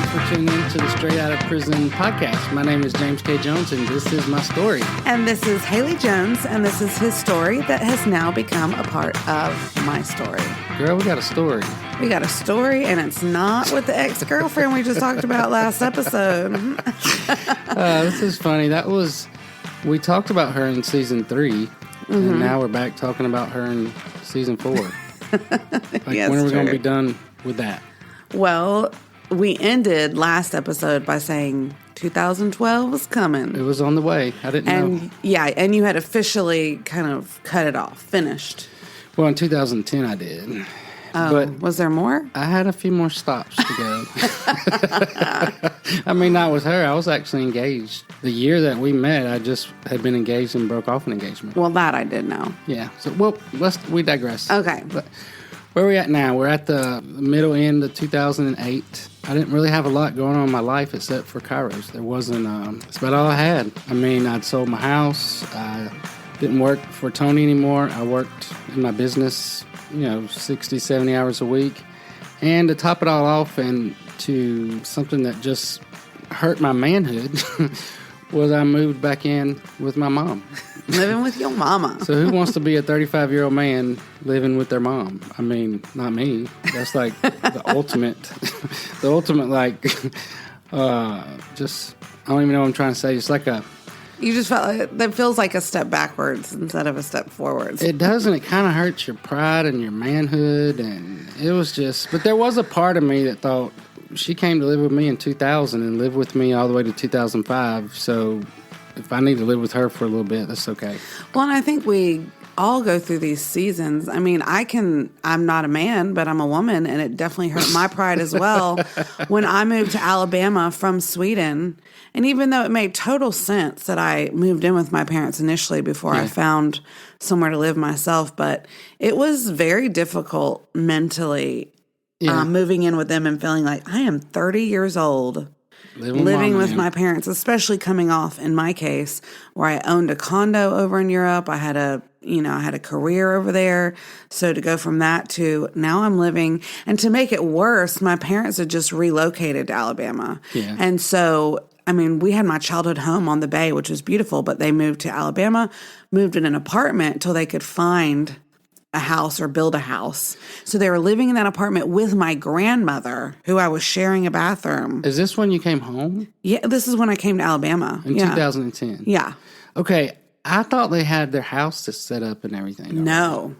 for tuning in to the Straight Outta Prison podcast. My name is James K. Jones, and this is my story. And this is Haley Jones, and this is his story that has now become a part of my story. Girl, we got a story. We got a story, and it's not with the ex-girlfriend we just talked about last episode. This is funny. We talked about her in season 3, and now we're back talking about her in season 4. Yes, when are we going to true. be done with that? Well, we ended last episode by saying 2012 was coming. It was on the way. I didn't know. Yeah, and you had officially kind of cut it off, finished. Well, in 2010 I did. Oh, But was there more? I had a few more stops to go. I mean, not with her. I was actually engaged. The year that we met, I just had been engaged and broke off an engagement. Well, that I did know. Yeah. So, well, we digress. Okay. But where are we at now? We're at the middle end of 2008. I didn't really have a lot going on in my life except for Kairos. There wasn't, that's about all I had. I mean, I'd sold my house. I didn't work for Tony anymore. I worked in my business, 60, 70 hours a week. And to top it all off and to something that just hurt my manhood was I moved back in with my mom. Living with your mama. So who wants to be a 35-year-old man living with their mom? I mean, not me. That's like the ultimate, just, I don't even know what I'm trying to say. It's like You just felt like that feels like a step backwards instead of a step forwards. it doesn't. It kind of hurts your pride and your manhood. And it was just, but there was a part of me that thought, she came to live with me in 2000 and lived with me all the way to 2005. So if I need to live with her for a little bit, that's okay. Well, and I think we all go through these seasons. I mean, I'm not a man, but I'm a woman, and it definitely hurt my pride as well when I moved to Alabama from Sweden. And even though it made total sense that I moved in with my parents initially before I found somewhere to live myself, but it was very difficult mentally moving in with them and feeling like I am 30 years old. Living with my parents, especially coming off, in my case, where I owned a condo over in Europe. I had a career over there. So to go from that to now I'm living, and to make it worse, my parents had just relocated to Alabama. Yeah. And so, I mean, we had my childhood home on the bay, which was beautiful, but they moved to Alabama, moved in an apartment until they could find a house or build a house. So they were living in that apartment with my grandmother, who I was sharing a bathroom. Is this when you came home? Yeah, this is when I came to Alabama. In 2010? Yeah. Okay, I thought they had their house set up and everything. No.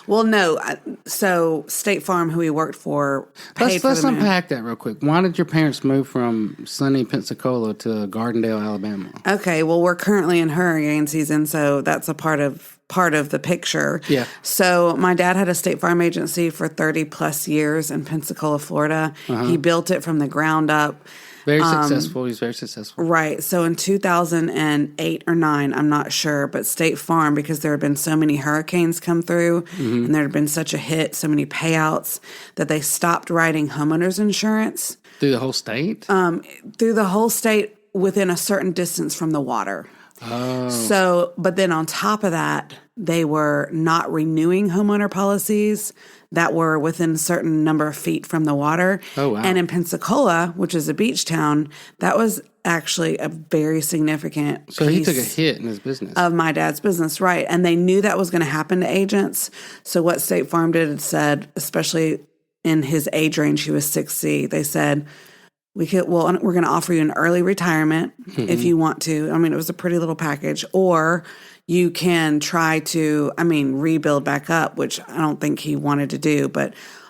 Well, no. So State Farm, who we worked for, paid for Let's the move. unpack that real quick. Why did your parents move from sunny Pensacola to Gardendale, Alabama? Okay, well, we're currently in hurricane season, so that's a part of the picture. Yeah. So my dad had a State Farm agency for 30 plus years in Pensacola, Florida. He built it from the ground up. Very successful. He's very successful. Right. So in 2008 or 9, I'm not sure, but State Farm, because there had been so many hurricanes come through and there had been such a hit, so many payouts, that they stopped writing homeowners insurance. Through the whole state? Through the whole state within a certain distance from the water. Oh. So, but then on top of that, they were not renewing homeowner policies that were within a certain number of feet from the water. Oh, wow. And in Pensacola, which is a beach town, that was actually a very significant So he piece took a hit in his business. of my dad's business, right? And they knew that was going to happen to agents. So what State Farm did is said, especially in his age range, he was 6C, they said, we're going to offer you an early retirement if you want to. I mean, it was a pretty little package. Or you can try to, rebuild back up, which I don't think he wanted to do.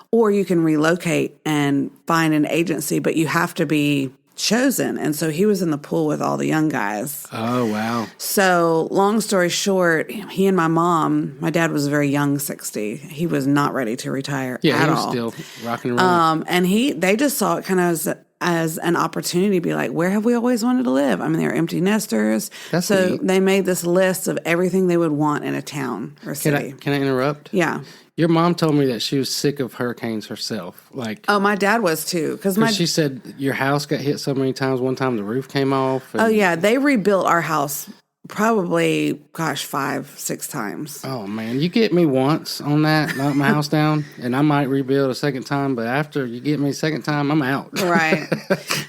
Or you can relocate and find an agency, but you have to be chosen. And so he was in the pool with all the young guys. Oh, wow. So long story short, he and my dad was a very young 60. He was not ready to retire Yeah, at he was all. still rocking and rolling. And they just saw it kind of as an opportunity to be like, where have we always wanted to live? I mean, they're empty nesters. That's so neat. they made this list of everything they would want in a town or city. Can I interrupt? Yeah. Your mom told me that she was sick of hurricanes herself. Oh, my dad was too. Because she said your house got hit so many times. One time the roof came off. Oh, yeah. They rebuilt our house Probably, gosh, 5-6 times. Oh, man. You get me once on that, knock my house down, and I might rebuild a second time, but after you get me a second time, I'm out. Right.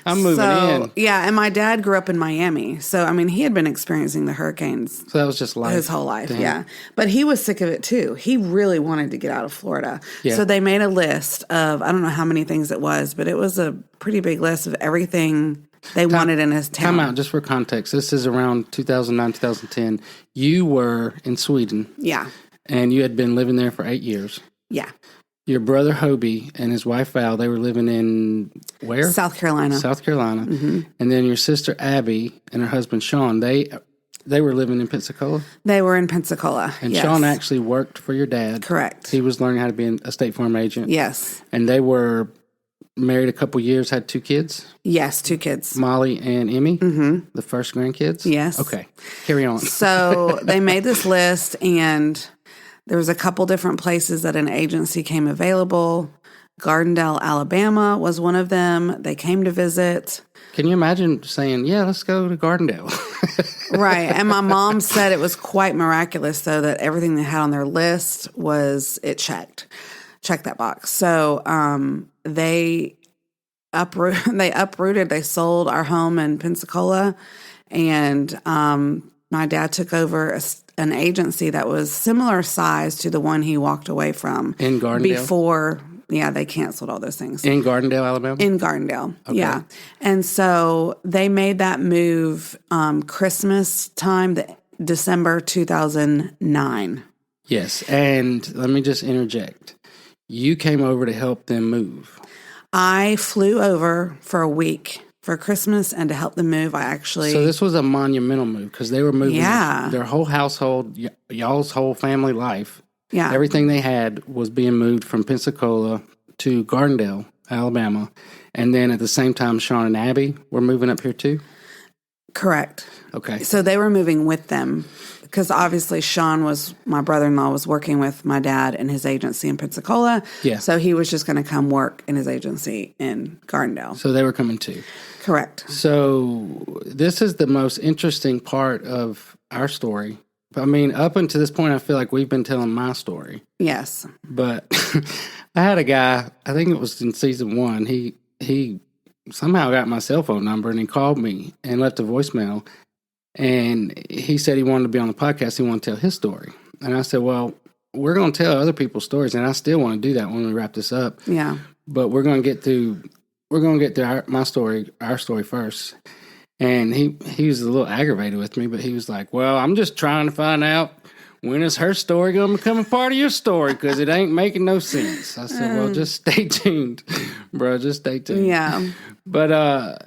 I'm moving in. Yeah, and my dad grew up in Miami. So, I mean, he had been experiencing the hurricanes. So that was just life. His whole life, Damn. yeah. But he was sick of it, too. He really wanted to get out of Florida. Yeah. So they made a list of, I don't know how many things it was, but it was a pretty big list of everything they wanted in his town. Time out, just for context. This is around 2009, 2010. You were in Sweden. Yeah. And you had been living there for 8 years. Yeah. Your brother Hobie and his wife Val, they were living in where? South Carolina. South Carolina. Mm-hmm. And then your sister Abby and her husband Sean, they were living in Pensacola? They were in Pensacola, And yes. Sean actually worked for your dad. Correct. He was learning how to be a State Farm agent. Yes. And they were married a couple years, had 2 kids? Yes, 2 kids. Molly and Emmy? Mm-hmm. The first grandkids? Yes. Okay. Carry on. So they made this list, and there was a couple different places that an agency came available. Gardendale, Alabama was one of them. They came to visit. Can you imagine saying, yeah, let's go to Gardendale? Right. And my mom said it was quite miraculous, though, that everything they had on their list checked that box. So they uprooted. They sold our home in Pensacola, and my dad took over an agency that was similar size to the one he walked away from In Gardendale? Before, they canceled all those things. In Gardendale, Alabama? In Gardendale, Okay. yeah. And so they made that move Christmas time, December 2009. Yes. And let me just interject. You came over to help them move. I flew over for a week for Christmas and to help them move. So this was a monumental move because they were moving their whole household, y'all's whole family life. Yeah. Everything they had was being moved from Pensacola to Gardendale, Alabama. And then at the same time, Sean and Abby were moving up here too? Correct. Okay. So they were moving with them because obviously my brother-in-law was working with my dad in his agency in Pensacola. Yeah. So he was just going to come work in his agency in Gardendale. So they were coming too. Correct. So this is the most interesting part of our story. I mean, up until this point, I feel like we've been telling my story. Yes. But I had a guy, I think it was in season 1, he somehow got my cell phone number and he called me and left a voicemail. And he said he wanted to be on the podcast. He wanted to tell his story. And I said, well, we're going to tell other people's stories. And I still want to do that when we wrap this up. Yeah. But we're going to get through our story first. And he was a little aggravated with me, but he was like, well, I'm just trying to find out when is her story going to become a part of your story because it ain't making no sense. I said, well, just stay tuned, bro. Just stay tuned. Yeah. But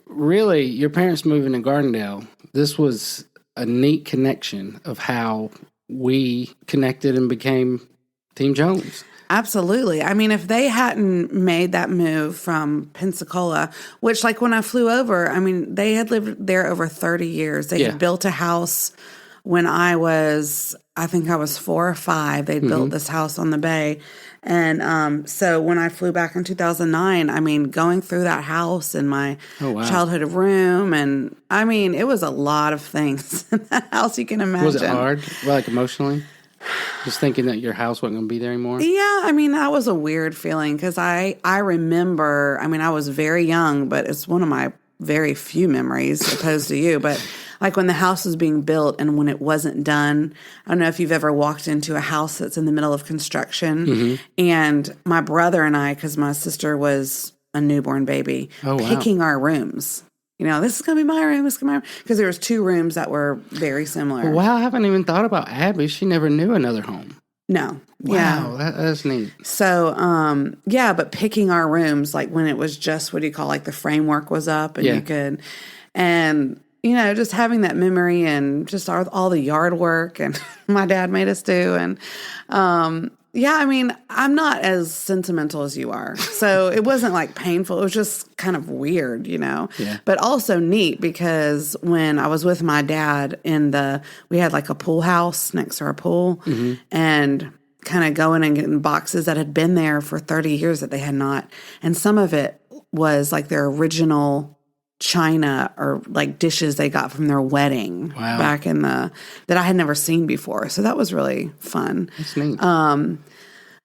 really, your parents moving to Gardendale, this was a neat connection of how we connected and became Team Jones. Absolutely. I mean, if they hadn't made that move from Pensacola, which like when I flew over, I mean, they had lived there over 30 years. They had built a house when I think I was 4 or 5. They'd built this house on the bay. And so when I flew back in 2009, I mean, going through that house in my childhood room, and I mean, it was a lot of things in that house you can imagine. Was it hard, like emotionally? Just thinking that your house wasn't going to be there anymore? Yeah, I mean, that was a weird feeling because I remember, I mean, I was very young, but it's one of my very few memories opposed to you. But like when the house was being built and when it wasn't done, I don't know if you've ever walked into a house that's in the middle of construction. And my brother and I, because my sister was a newborn baby, picking our rooms. You know, this is going to be my room, this is going to be my room. Because there was 2 rooms that were very similar. Wow, I haven't even thought about Abby. She never knew another home. No. Wow, that's neat. So, but picking our rooms, like when it was just, what do you call, like the framework was up and you could, and, you know, just having that memory and just all the yard work and my dad made us do. And, I mean, I'm not as sentimental as you are. So it wasn't like painful. It was just kind of weird, you know, but also neat because when I was with my dad we had like a pool house next to our pool and kind of going and getting boxes that had been there for 30 years that they had not. And some of it was like their original china or like dishes they got from their wedding back in that I had never seen before. So that was really fun. That's neat.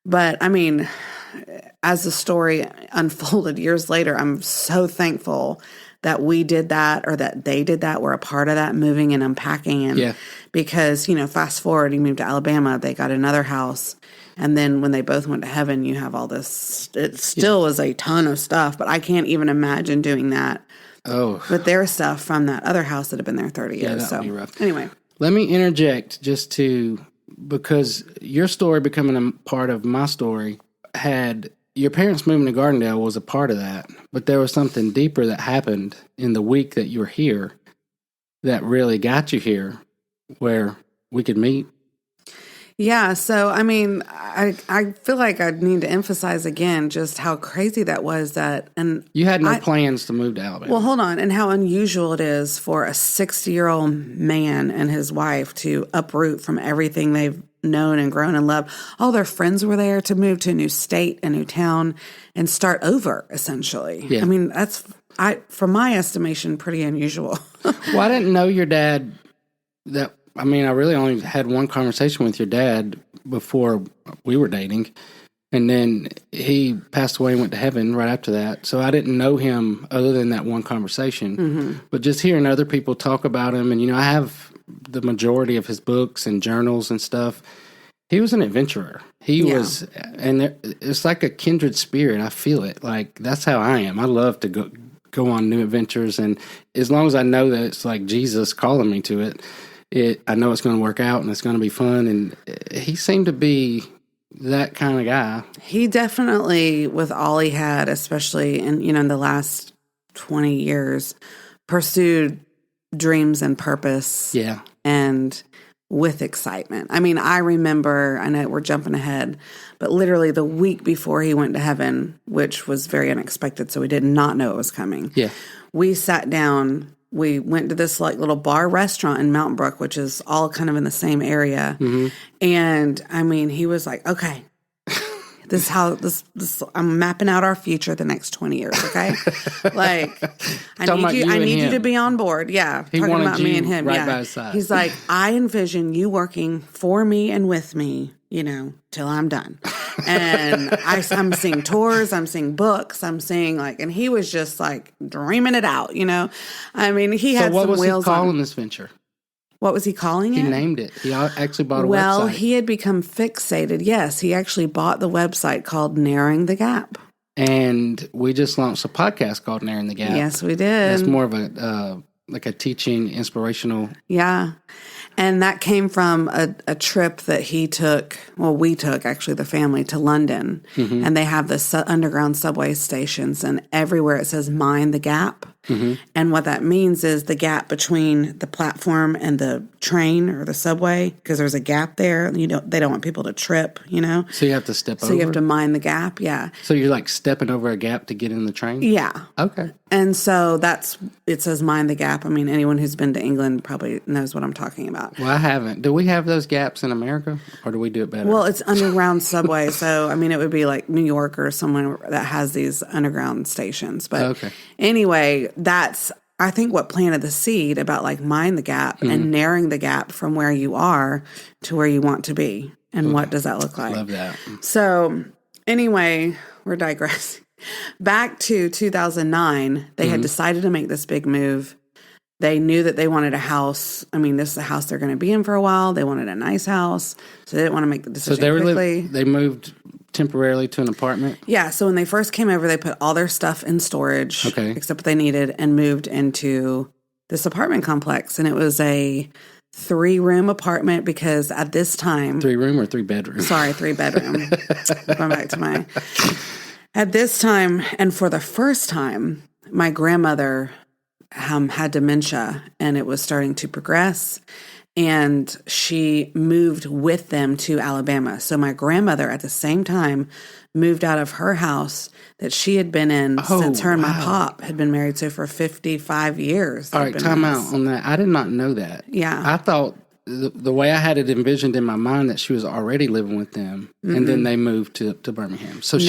But I mean, as the story unfolded years later, I'm so thankful that we did that or that they did that. We're a part of that moving and unpacking. And because, fast forward, he moved to Alabama, they got another house. And then when they both went to heaven, you have all this, it still is a ton of stuff, but I can't even imagine doing that. Oh. With their stuff from that other house that had been there 30 years. Yeah, that so would be rough. Anyway. Let me interject because your story becoming a part of my story had your parents moving to Gardendale was a part of that, but there was something deeper that happened in the week that you were here that really got you here where we could meet. Yeah, so I mean, I feel like I need to emphasize again just how crazy that was. And you had no plans to move to Alabama. Well, hold on, and how unusual it is for a 60-year-old man and his wife to uproot from everything they've known and grown and loved. All their friends were there to move to a new state, a new town, and start over. Essentially, I mean, that's from my estimation, pretty unusual. Well, I didn't know your dad. I really only had one conversation with your dad before we were dating. And then he passed away and went to heaven right after that. So I didn't know him other than that one conversation. Mm-hmm. But just hearing other people talk about him, and, I have the majority of his books and journals and stuff. He was an adventurer. He was, and it's like a kindred spirit. I feel it. Like, that's how I am. I love to go on new adventures. And as long as I know that it's like Jesus calling me to it, I know it's going to work out and it's going to be fun. And he seemed to be that kind of guy. He definitely, with all he had, especially in the last 20 years, pursued dreams and purpose. Yeah. And with excitement. I mean, I remember, I know we're jumping ahead, but literally the week before he went to heaven, which was very unexpected, so we did not know it was coming. Yeah. We sat down. We went to this like little bar restaurant in Mountain Brook, which is all kind of in the same area. Mm-hmm. And I mean, he was like, okay, this is how I'm mapping out our future the next 20 years. Okay. Like I need you to be on board. Yeah. He talking wanted about me and him. Right yeah. by his side. He's like, I envision you working for me and with me, till I'm done. And I'm seeing tours, I'm seeing books, I'm seeing and he was just like dreaming it out, I mean, he had some wheels on. So what was he calling this venture? What was he calling it? He named it. He actually bought a website. Well, he had become fixated. Yes, he actually bought the website called Narrowing the Gap. And we just launched a podcast called Narrowing the Gap. Yes, we did. It's more of a teaching, inspirational. Yeah. And that came from a trip that we took, actually, the family, to London. Mm-hmm. And they have the underground subway stations, and everywhere it says Mind the Gap. Mm-hmm. And what that means is the gap between the platform and the train or the subway, because there's a gap there. They don't want people to trip, So you have to step over? So you have to mind the gap, yeah. So you're like stepping over a gap to get in the train? Yeah. Okay. And so it says mind the gap. I mean, anyone who's been to England probably knows what I'm talking about. Well, I haven't. Do we have those gaps in America, or do we do it better? Well, it's underground subway, so I mean, it would be like New York or somewhere that has these underground stations. But anyway, that's I think what planted the seed about mind the gap and narrowing the gap from where you are to where you want to be, and what does that look like? Love that. So anyway, we're digressing. Back to 2009, they had decided to make this big move. They knew that they wanted a house. I mean, this is a house they're going to be in for a while. They wanted a nice house, so they didn't want to make the decision quickly. They moved temporarily to an apartment? Yeah, so when they first came over, they put all their stuff in storage, except what they needed, and moved into this apartment complex. And it was a 3-room apartment because at this time... 3-room or 3-bedroom? Sorry, 3-bedroom. Going back to my... At this time, and for the first time, my grandmother had dementia, and it was starting to progress, and she moved with them to Alabama. So my grandmother, at the same time, moved out of her house that she had been in since her and my pop had been married. So for 55 years. All right, time out on that. I did not know that. Yeah. I thought the way I had it envisioned in my mind that she was already living with them, and then they moved to Birmingham. So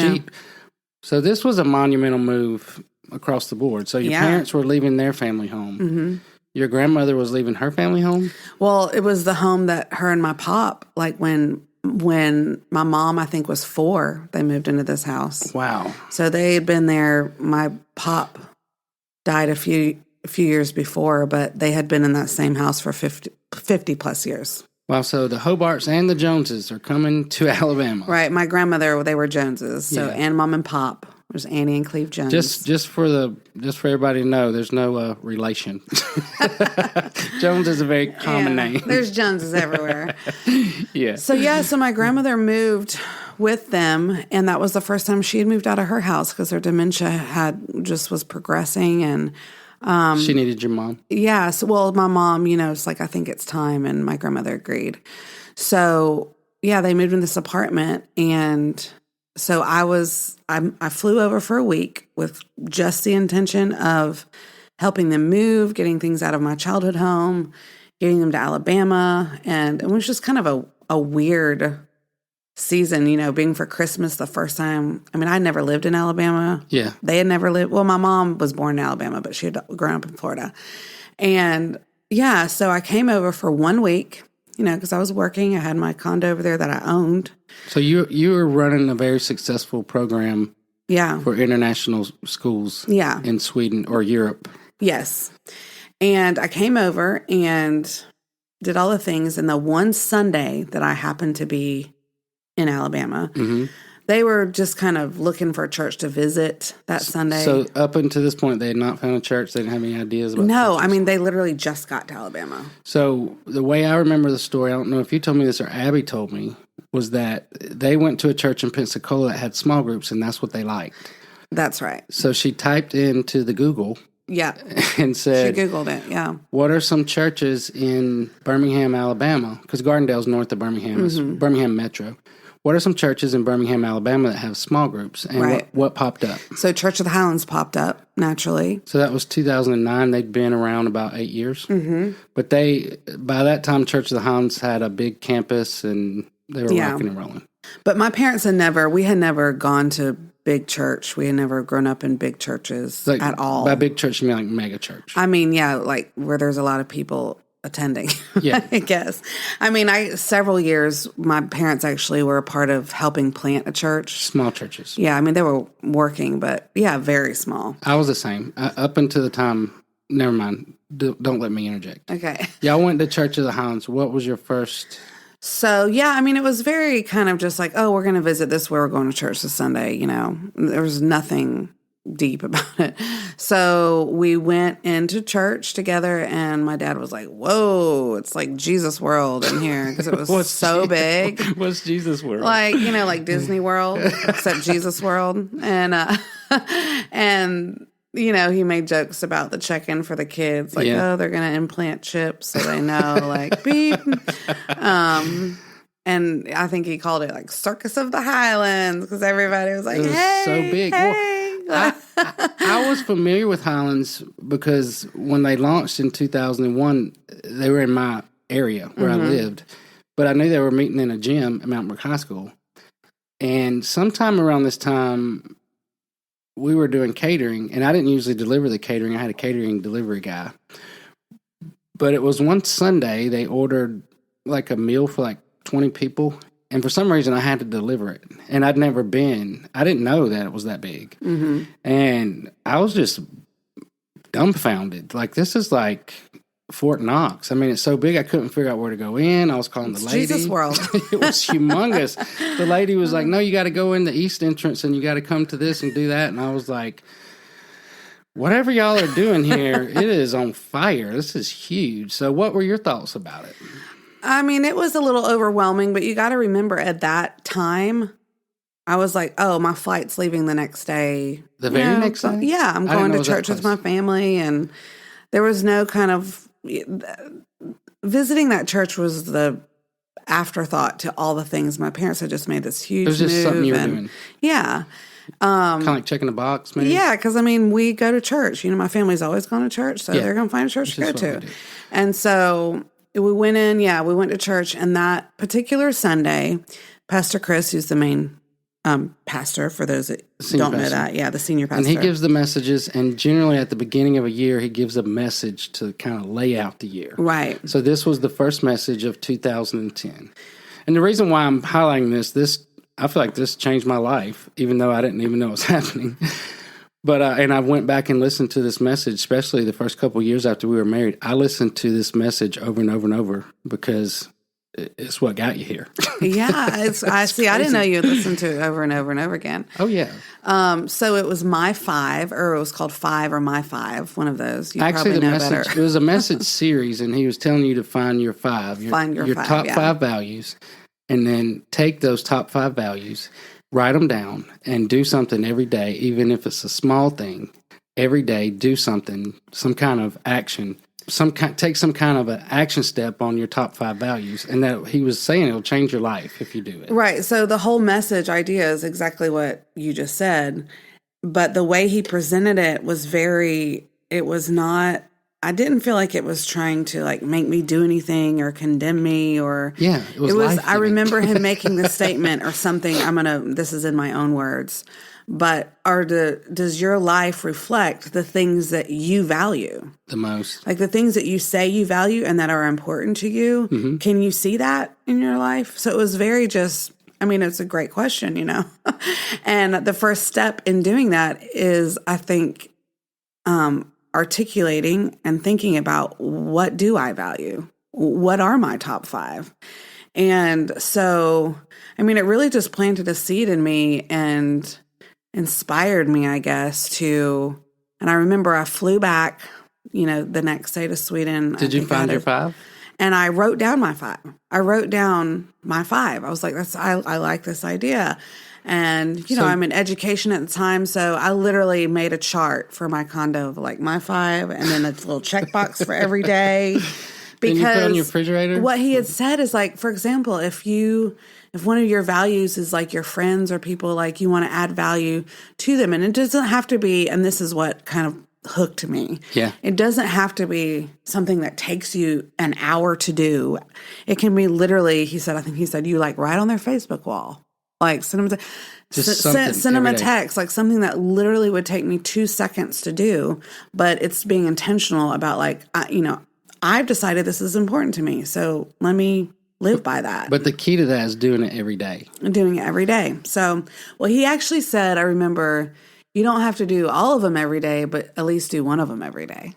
So this was a monumental move across the board. So your parents were leaving their family home. Mm-hmm. Your grandmother was leaving her family home? Well, it was the home that her and my pop, like when my mom, I think, was 4, they moved into this house. Wow. So they had been there. My pop died a few years before, but they had been in that same house for 50 plus years. Wow, so the Hobarts and the Joneses are coming to Alabama. Right. My grandmother, they were Joneses. So and Mom and Pop. There's Annie and Cleve Jones. Just for everybody to know, there's no relation. Jones is a very common name. There's Joneses everywhere. Yeah. So my grandmother moved with them, and that was the first time she had moved out of her house because her dementia was progressing, and she needed your mom. Yeah. So, well, my mom, it's like, I think it's time, and my grandmother agreed. So they moved in this apartment, and so I flew over for a week with just the intention of helping them move, getting things out of my childhood home, getting them to Alabama. And it was just kind of a weird season, being for Christmas the first time. I mean, I never lived in Alabama. Yeah. They had never lived. Well, my mom was born in Alabama, but she had grown up in Florida. And so I came over for 1 week, because I was working. I had my condo over there that I owned. So you were running a very successful program for international schools in Sweden or Europe. Yes. And I came over and did all the things. And the one Sunday that I happened to be in Alabama, they were just kind of looking for a church to visit that Sunday. So up until this point, they had not found a church. They didn't have any ideas about No, churches. I mean, they literally just got to Alabama. So the way I remember the story, I don't know if you told me this or Abby told me, was that they went to a church in Pensacola that had small groups, and that's what they liked. That's right. So she typed into the Google. Yeah. And said, she Googled it, yeah. What are some churches in Birmingham, Alabama? Because Gardendale's north of Birmingham. It's Birmingham Metro. What are some churches in Birmingham, Alabama that have small groups? And what popped up? So Church of the Highlands popped up, naturally. So that was 2009. They'd been around about 8 years. Mm-hmm. But by that time, Church of the Highlands had a big campus, and they were rocking and rolling. But my parents had never gone to big church. We had never grown up in big churches at all. By big church, you mean like mega church? I mean, like where there's a lot of people attending, I guess. I mean, several years, my parents actually were a part of helping plant a church. Small churches. Yeah, I mean, they were working, but very small. I was the same. Up until the time, never mind, don't let me interject. Okay. Y'all went to Church of the Highlands. What was your first... So, I mean, it was very kind of just like, oh, we're going to visit this where we're going to church this Sunday, There was nothing deep about it. So we went into church together, and my dad was like, whoa, it's like Jesus World in here, because it was so big. What's Jesus World? Like, like Disney World, except Jesus World. And he made jokes about the check-in for the kids, like, oh, they're going to implant chips so they know, like, beep. And I think he called it, like, Circus of the Highlands, because everybody was like, hey, so big. Hey. Well, I was familiar with Highlands because when they launched in 2001, they were in my area where I lived. But I knew they were meeting in a gym at Mount Brook High School. And sometime around this time, we were doing catering, and I didn't usually deliver the catering. I had a catering delivery guy. But it was one Sunday, they ordered like a meal for like 20 people, and for some reason I had to deliver it. And I'd never been. I didn't know that it was that big. Mm-hmm. And I was just dumbfounded. Like, this is like Fort Knox. I mean, it's so big I couldn't figure out where to go in. I was calling the lady. Jesus World. It was humongous. The lady was like, no, you got to go in the east entrance and you got to come to this and do that. And I was like, whatever y'all are doing here, it is on fire. This is huge. So what were your thoughts about it? I mean, it was a little overwhelming, but you got to remember at that time, I was like, oh, my flight's leaving the next day. The very next day? Yeah, I'm going to church with my family, and there was no kind of... Visiting that church was the afterthought to all the things. My parents had just made this huge move. It was just something you were doing. Yeah. Kind of like checking a box, maybe? Yeah, because, I mean, we go to church. My family's always gone to church, so they're going to find a church to go to. And so... we went in, we went to church, and that particular Sunday, Pastor Chris, who's the main pastor, for those that Senior don't know pastor. that. Yeah, the senior pastor. And he gives the messages, and generally at the beginning of a year, he gives a message to kind of lay out the year. Right. So this was the first message of 2010. And the reason why I'm highlighting this, I feel like this changed my life, even though I didn't even know it was happening. But and I went back and listened to this message, especially the first couple of years after we were married. I listened to this message over and over and over because it's what got you here. Yeah, I see. I didn't know you would listen to it over and over and over again. Oh, yeah. So it was My Five, or it was called Five or My Five, one of those. You Actually, probably know message, better. it was a message series, and he was telling you to find your five, your five, top yeah. 5 values, and then take those top 5 values, write them down, and do something every day, even if it's a small thing. Every day, do something, some kind of action. Take some kind of an action step on your top 5 values, and that he was saying it'll change your life if you do it. Right. So the whole message idea is exactly what you just said, but the way he presented it was it was not. I didn't feel like it was trying to like make me do anything or condemn me or. Yeah, it was. I remember him making the statement or something. This is in my own words. But does your life reflect the things that you value? The most. Like the things that you say you value and that are important to you. Mm-hmm. Can you see that in your life? So it was very it's a great question, And the first step in doing that is, I think, articulating and thinking about, what do I value? What are my top 5? And so, it really just planted a seed in me and inspired me, I guess, and I remember I flew back, the next day to Sweden. Did you find your 5? And I wrote down my 5. I wrote down my 5. I was like, I like this idea. And, I'm in education at the time, so I literally made a chart for my condo of like my 5 and then a little checkbox for every day. Because you put on your refrigerator? What he had said is like, for example, if one of your values is like your friends or people, like you want to add value to them, and it doesn't have to be, and this is what kind of hooked me. Yeah. It doesn't have to be something that takes you an hour to do. It can be literally, I think he said, you like write on their Facebook wall, like send them a text, like something that literally would take me 2 seconds to do, but it's being intentional about like, I've decided this is important to me, so let me live by that. But the key to that is doing it every day. Doing it every day. So, he actually said, I remember, you don't have to do all of them every day, but at least do one of them every day.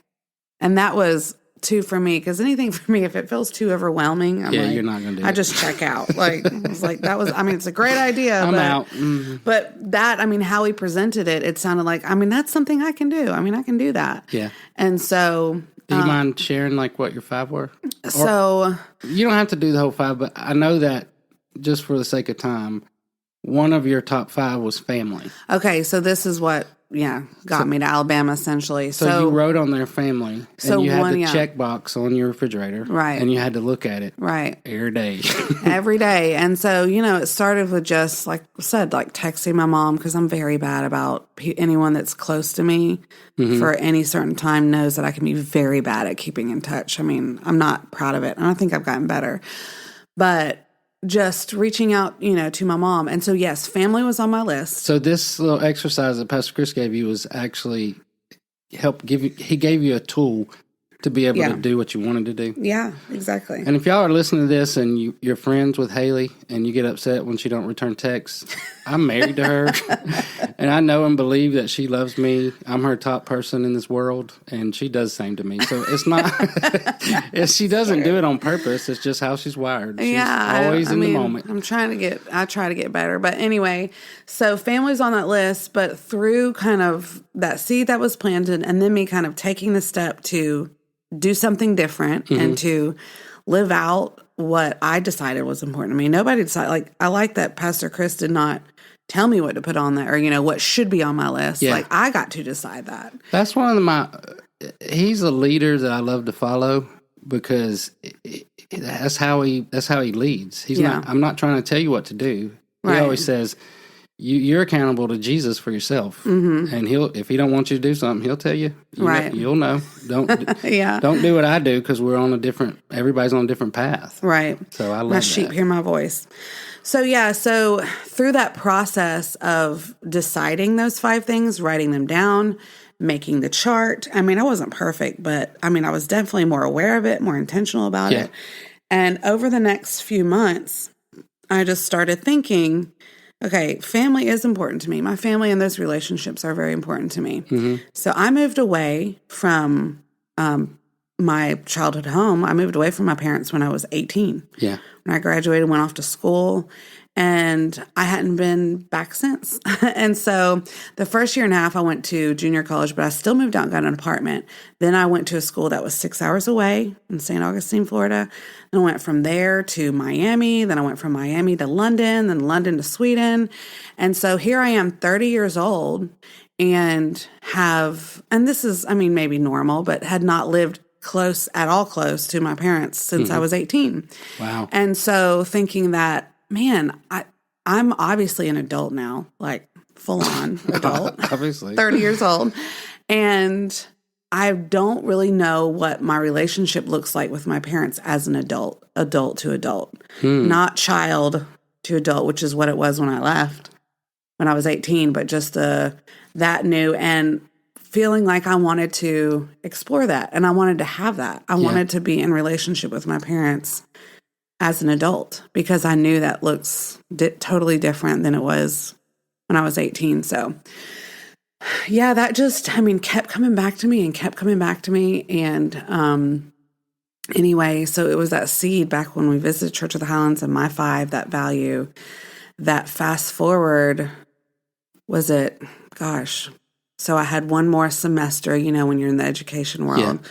And that was 2 for me, because anything for me, if it feels too overwhelming, you're not going to do it. I just check out. Like, it's like, it's a great idea. I'm out. Mm-hmm. But that, how he presented it, it sounded like, that's something I can do. I can do that. Yeah. And so... Do you mind sharing like what your 5 were? So you don't have to do the whole 5, but I know that just for the sake of time, one of your top 5 was family. Okay, so this is what got me to Alabama essentially. So you wrote on their family, and you had the checkbox on your refrigerator, right? And you had to look at it, right, every day, every day. And so it started with just like I said, like texting my mom, because I'm very bad about anyone that's close to me. Mm-hmm. For any certain time knows that I can be very bad at keeping in touch. I'm not proud of it, and I think I've gotten better, but. Just reaching out, to my mom. And so, yes, family was on my list. So this little exercise that Pastor Chris gave you was actually he gave you a tool to be able to do what you wanted to do. Yeah, exactly. And if y'all are listening to this and you're friends with Haley and you get upset when she don't return texts, I'm married to her. And I know and believe that she loves me. I'm her top person in this world, and she does the same to me. So it's not, she doesn't do it on purpose. It's just how she's wired. She's always in the moment. I try to get better. But anyway, so family's on that list, but through kind of that seed that was planted and then me kind of taking the step to do something different and to live out what I decided was important to me. Nobody decided, like, I like that Pastor Chris did not tell me what to put on there or, what should be on my list. Yeah. Like, I got to decide that. That's one of he's a leader that I love to follow because that's how he leads. I'm not trying to tell you what to do. He always says, you're accountable to Jesus for yourself, and if he don't want you to do something, he'll tell you. You'll know. Don't don't do what I do, because everybody's on a different path. Right. So I love my sheep hear my voice. So through that process of deciding those 5 things, writing them down, making the chart. I mean, I wasn't perfect, but I mean, I was definitely more aware of it, more intentional about it. And over the next few months, I just started thinking, okay, family is important to me. My family and those relationships are very important to me. So I moved away from my childhood home. I moved away from my parents when I was 18. Yeah. When I graduated, went off to school, and I hadn't been back since. And so the first year and a half, I went to junior college, but I still moved out and got an apartment. Then I went to a school that was 6 hours away in St. Augustine, Florida. Then I went from there to Miami. Then I went from Miami to London, then London to Sweden. And so here I am, 30 years old, and this is, I mean, maybe normal, but had not lived close to my parents since I was 18. Wow. And so thinking that, man, I'm obviously an adult now, like full on adult, obviously 30 years old. And I don't really know what my relationship looks like with my parents as an adult to adult, not child to adult, which is what it was when I left when I was 18, but just that new, and feeling like I wanted to explore that, and I wanted to have that. I wanted to be in relationship with my parents as an adult, because I knew that looks totally different than it was when I was 18. So yeah, that just, I mean, kept coming back to me. And anyway, so it was that seed back when we visited Church of the Highlands, and my 5, that value, that fast forward, was it, gosh, so I had one more semester, you know, when you're in the education world. Yeah.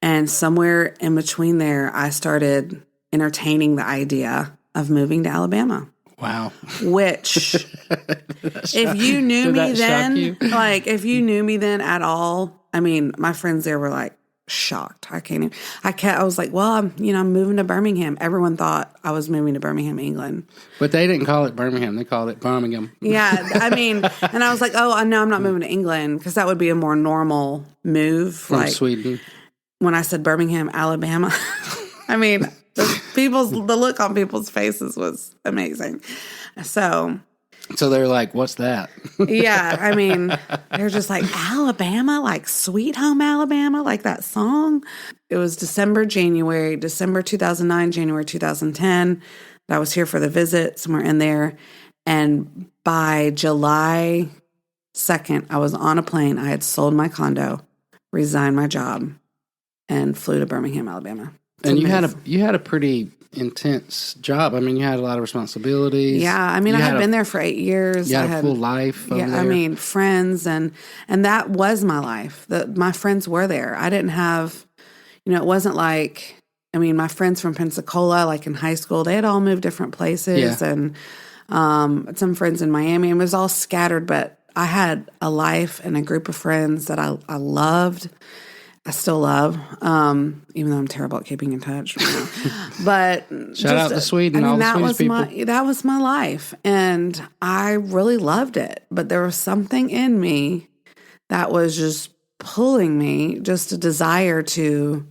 And somewhere in between there, I started entertaining the idea of moving to Alabama. Wow. Which, if you knew me then, like, if you knew me then at all, I mean, my friends there were like shocked. I was like, well, I'm moving to Birmingham. Everyone thought I was moving to Birmingham, England. But they didn't call it Birmingham. They called it Birmingham. Yeah. I mean, and I was like, oh, no, I'm not moving to England, because that would be a more normal move. From Sweden. When I said Birmingham, Alabama, I mean, the look on people's faces was amazing. So they're like, what's that? Yeah, I mean, they're just like, Alabama, like Sweet Home Alabama, like that song. It was December 2009, January 2010, that I was here for the visit, somewhere in there. And by July 2nd, I was on a plane. I had sold my condo, resigned my job, and flew to Birmingham, Alabama. And you had a pretty intense job. I mean, you had a lot of responsibilities. Yeah, I mean, I had been there for 8 years. You had a full life over there. I mean, friends, and that was my life. My friends were there. I didn't have, it wasn't like, I mean, my friends from Pensacola, like in high school, they had all moved different places, and some friends in Miami, and it was all scattered, but I had a life and a group of friends that I loved. I still love, even though I'm terrible at keeping in touch. But shout out to Sweden, all the Swedish people. That was my life, and I really loved it. But there was something in me that was just pulling me, just a desire to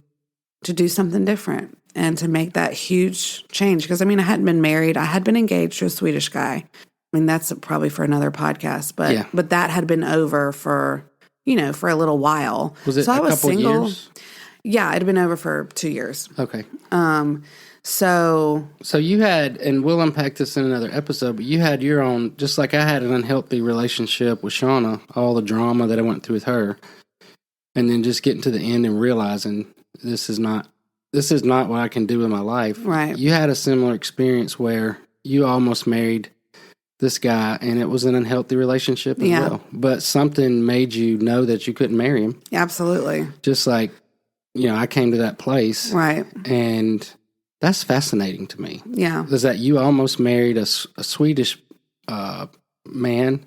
do something different and to make that huge change. Because I mean, I hadn't been married; I had been engaged to a Swedish guy. I mean, that's probably for another podcast, but that had been over for a little while. Was it a couple years? Yeah, it had been over for 2 years. Okay. So you had, and we'll unpack this in another episode, but you had your own, just like I had an unhealthy relationship with Shauna, all the drama that I went through with her, and then just getting to the end and realizing this is not what I can do with my life. Right. You had a similar experience where you almost married this guy, and it was an unhealthy relationship as well. But something made you know that you couldn't marry him. Absolutely. Just like, I came to that place. Right. And that's fascinating to me. Yeah. Is that you almost married a Swedish man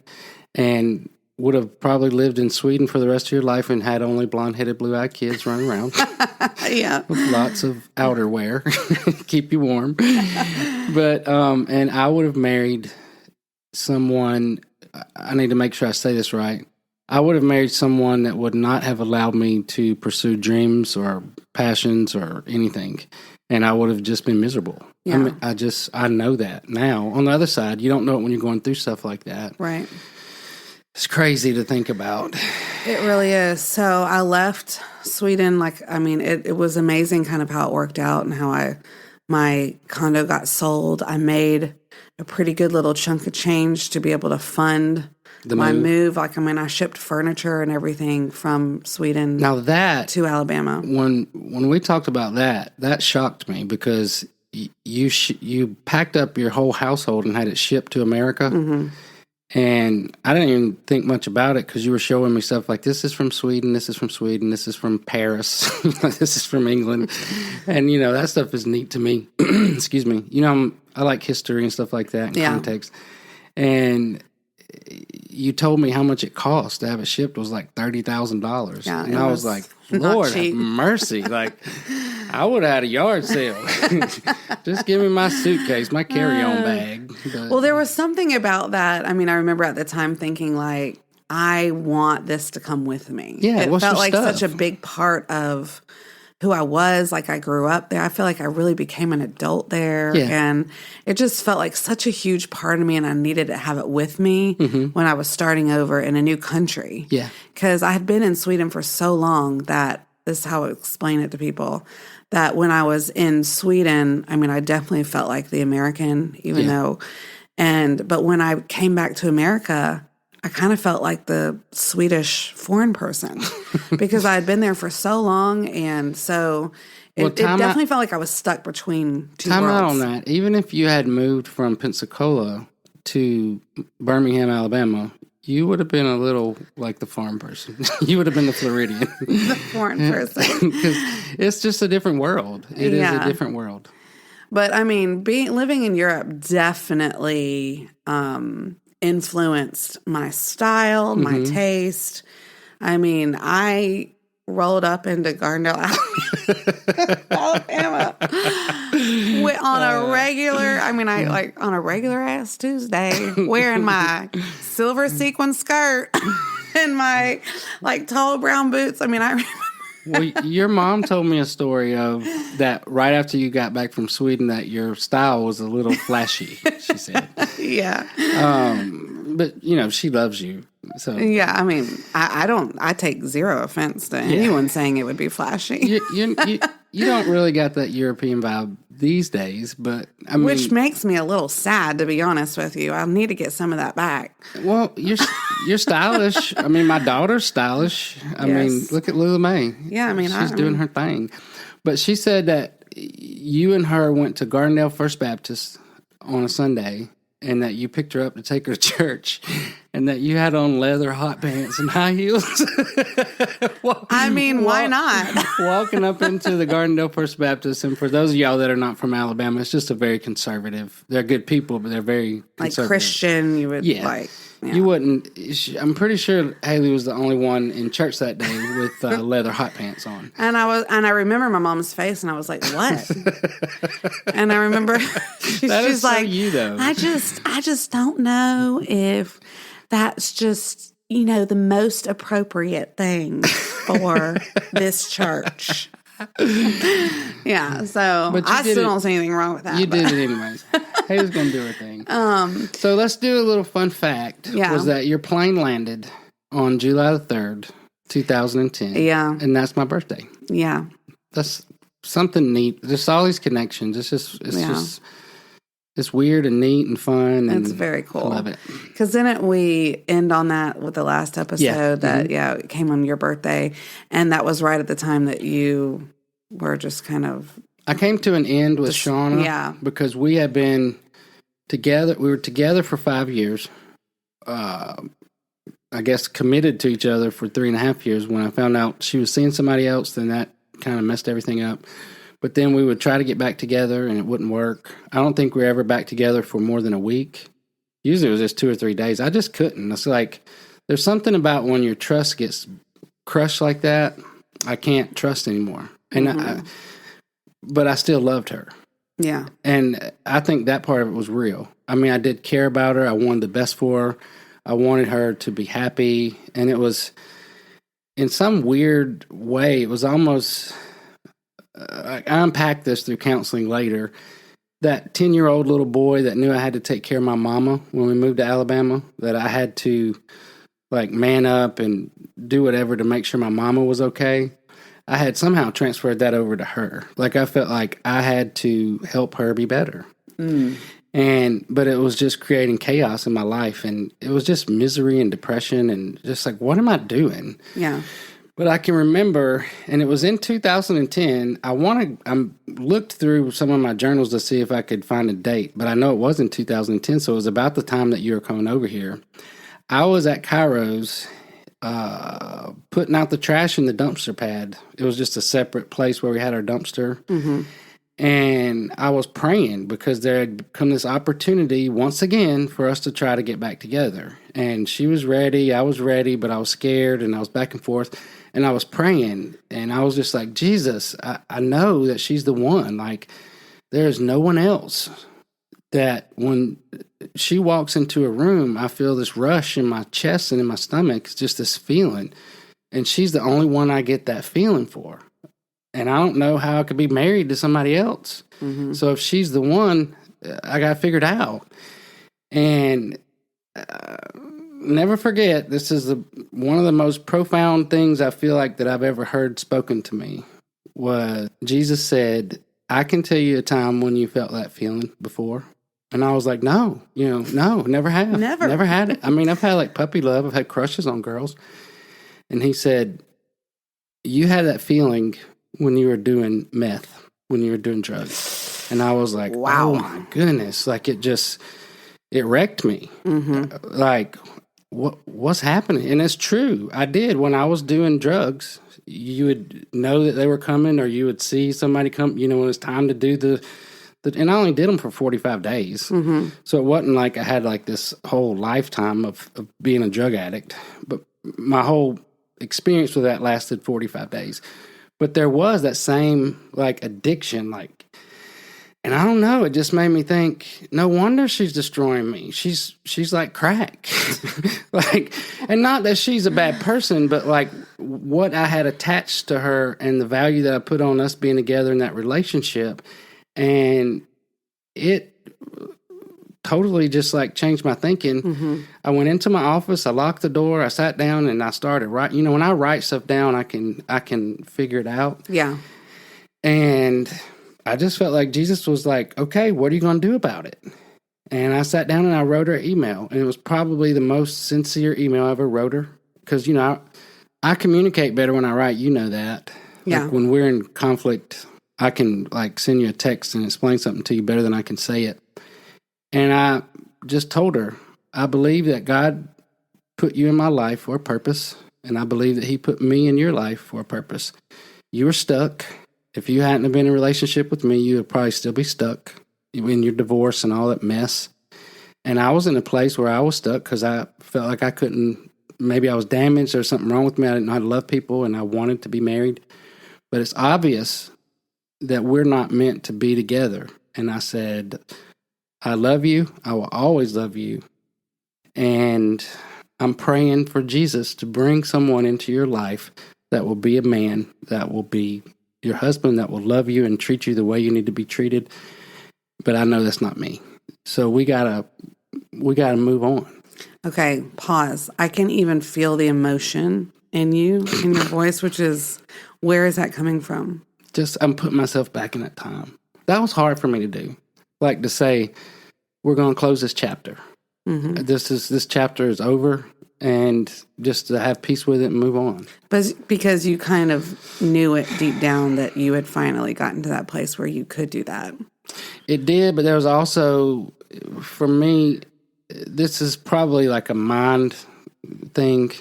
and would have probably lived in Sweden for the rest of your life and had only blonde-headed, blue-eyed kids running around. Yeah. With lots of outerwear. Keep you warm. But, and I would have married someone, I need to make sure I say this right. I would have married someone that would not have allowed me to pursue dreams or passions or anything. and I would have just been miserable. Yeah. I know that now. On the other side, you don't know it when you're going through stuff like that. Right. It's crazy to think about. It really is. So I left Sweden. It was amazing kind of how it worked out and how my condo got sold. I made a pretty good little chunk of change to be able to fund my move. I shipped furniture and everything from Sweden to Alabama. When we talked about that shocked me because you packed up your whole household and had it shipped to America. Mm-hmm. And I didn't even think much about it because you were showing me stuff like, this is from Sweden, this is from Sweden, this is from Paris, this is from England. And, that stuff is neat to me. Excuse me. I like history and stuff like that and context. And you told me how much it cost to have it shipped was like $30,000. Yeah, and I was like, Lord have mercy. Like, I would have had a yard sale. Just give me my suitcase, my carry-on bag. Well, there was something about that. I remember at the time thinking, like, I want this to come with me. Yeah, it felt like such a big part of who I was. Like, I grew up there. I feel like I really became an adult there. Yeah. And it just felt like such a huge part of me, and I needed to have it with me when I was starting over in a new country. Yeah. Because I had been in Sweden for so long that this is how I explain it to people, that when I was in Sweden, I definitely felt like the American, but when I came back to America, I kind of felt like the Swedish foreign person because I had been there for so long. And so it definitely felt like I was stuck between two worlds. Time out on that. Even if you had moved from Pensacola to Birmingham, Alabama, you would have been a little like the farm person. You would have been the Floridian. The foreign person. Because it's just a different world. It is a different world. But, living in Europe definitely influenced my style, my taste. I rolled up into Gardendale, Alabama on a regular, on a regular ass Tuesday, wearing my silver sequin skirt and my tall brown boots. Well, your mom told me a story of that right after you got back from Sweden that your style was a little flashy, she said. Yeah. But, she loves you. So yeah, I take zero offense to anyone saying it would be flashy. You don't really got that European vibe these days, but which makes me a little sad, to be honest with you. I need to get some of that back. Well, you're stylish. My daughter's stylish. Look at Lula May. Yeah, she's doing her thing. But she said that you and her went to Gardendale First Baptist on a Sunday, and that you picked her up to take her to church, and that you had on leather hot pants and high heels. Why not? Walking up into the Gardendale First Baptist, and for those of y'all that are not from Alabama, it's just a very conservative. They're good people, but they're very conservative. Like Christian, you would like. Yeah. You wouldn't. I'm pretty sure Haley was the only one in church that day with leather hot pants on. And I remember my mom's face, and I was like, "What?" And I remember she's like, "You though." I just don't know if that's just the most appropriate thing for this church. Yeah, so I still don't see anything wrong with that. You did it anyways. Haley's gonna do her thing. So let's do a little fun fact. Yeah. Was that your plane landed on July the 3rd, 2010. Yeah. And that's my birthday. Yeah. That's something neat. Just all these connections. It's just it's weird and neat and fun. And it's very cool. I love it. Because then we end on that with the last episode that it came on your birthday, and that was right at the time that you were just kind of. I came to an end with Shauna because we had been together. We were together for 5 years. I guess committed to each other for 3.5 years. When I found out she was seeing somebody else, then that kind of messed everything up. But then we would try to get back together, and it wouldn't work. I don't think we were ever back together for more than a week. Usually it was just 2 or 3 days. I just couldn't. It's like there's something about when your trust gets crushed like that, I can't trust anymore. And but I still loved her. Yeah. And I think that part of it was real. I did care about her. I wanted the best for her. I wanted her to be happy. And it was, in some weird way, it was almost I unpacked this through counseling later. That 10-year-old little boy that knew I had to take care of my mama when we moved to Alabama, that I had to like man up and do whatever to make sure my mama was okay. I had somehow transferred that over to her. Like I felt like I had to help her be better. But it was just creating chaos in my life, and it was just misery and depression and just like, what am I doing? Yeah. But I can remember, and it was in 2010, I looked through some of my journals to see if I could find a date, but I know it was in 2010, so it was about the time that you were coming over here. I was at Cairo's putting out the trash in the dumpster pad. It was just a separate place where we had our dumpster. Mm-hmm. And I was praying because there had come this opportunity once again for us to try to get back together. And she was ready, I was ready, but I was scared and I was back and forth. And I was praying and I was just like, Jesus, I know that she's the one. Like, there's no one else. That when she walks into a room, I feel this rush in my chest and in my stomach. It's just this feeling. And she's the only one I get that feeling for. And I don't know how I could be married to somebody else. Mm-hmm. So if she's the one, I got figured out. And never forget, this is one of the most profound things I feel like that I've ever heard spoken to me, was Jesus said, I can tell you a time when you felt that feeling before. And I was like, no, never have. Never had it. I mean, I've had like puppy love. I've had crushes on girls. And he said, you had that feeling when you were doing meth, when you were doing drugs. And I was like, wow, oh my goodness. Like it wrecked me. Mm-hmm. Like, what's happening? And it's true. I did. When I was doing drugs, you would know that they were coming, or you would see somebody come, when it was time to do and I only did them for 45 days. Mm-hmm. So it wasn't like I had like this whole lifetime of being a drug addict. But my whole experience with that lasted 45 days. But there was that same like addiction, and I don't know, it just made me think, no wonder she's destroying me. She's like crack. And not that she's a bad person, but like what I had attached to her and the value that I put on us being together in that relationship. And it totally just like changed my thinking. Mm-hmm. I went into my office, I locked the door, I sat down, and I started writing. When I write stuff down, I can figure it out. Yeah. And I just felt like Jesus was like, okay, what are you going to do about it? And I sat down and I wrote her an email. And it was probably the most sincere email I ever wrote her. Because, I communicate better when I write. You know that. Yeah. Like when we're in conflict, I can like send you a text and explain something to you better than I can say it. And I just told her, I believe that God put you in my life for a purpose. And I believe that he put me in your life for a purpose. You were stuck. If you hadn't been in a relationship with me, you would probably still be stuck in your divorce and all that mess. And I was in a place where I was stuck because I felt like I couldn't, maybe I was damaged or something wrong with me. I didn't know how to love people and I wanted to be married. But it's obvious that we're not meant to be together. And I said, I love you. I will always love you. And I'm praying for Jesus to bring someone into your life that will be a man, that will be your husband, that will love you and treat you the way you need to be treated. But I know that's not me. So we gotta move on. Okay, pause. I can even feel the emotion in you, in your voice, which is, where is that coming from? I'm putting myself back in that time. That was hard for me to do. Like to say, we're going to close this chapter. Mm-hmm. This chapter is over, and just to have peace with it and move on. But because you kind of knew it deep down that you had finally gotten to that place where you could do that. It did, but there was also, for me, this is probably like a mind thing.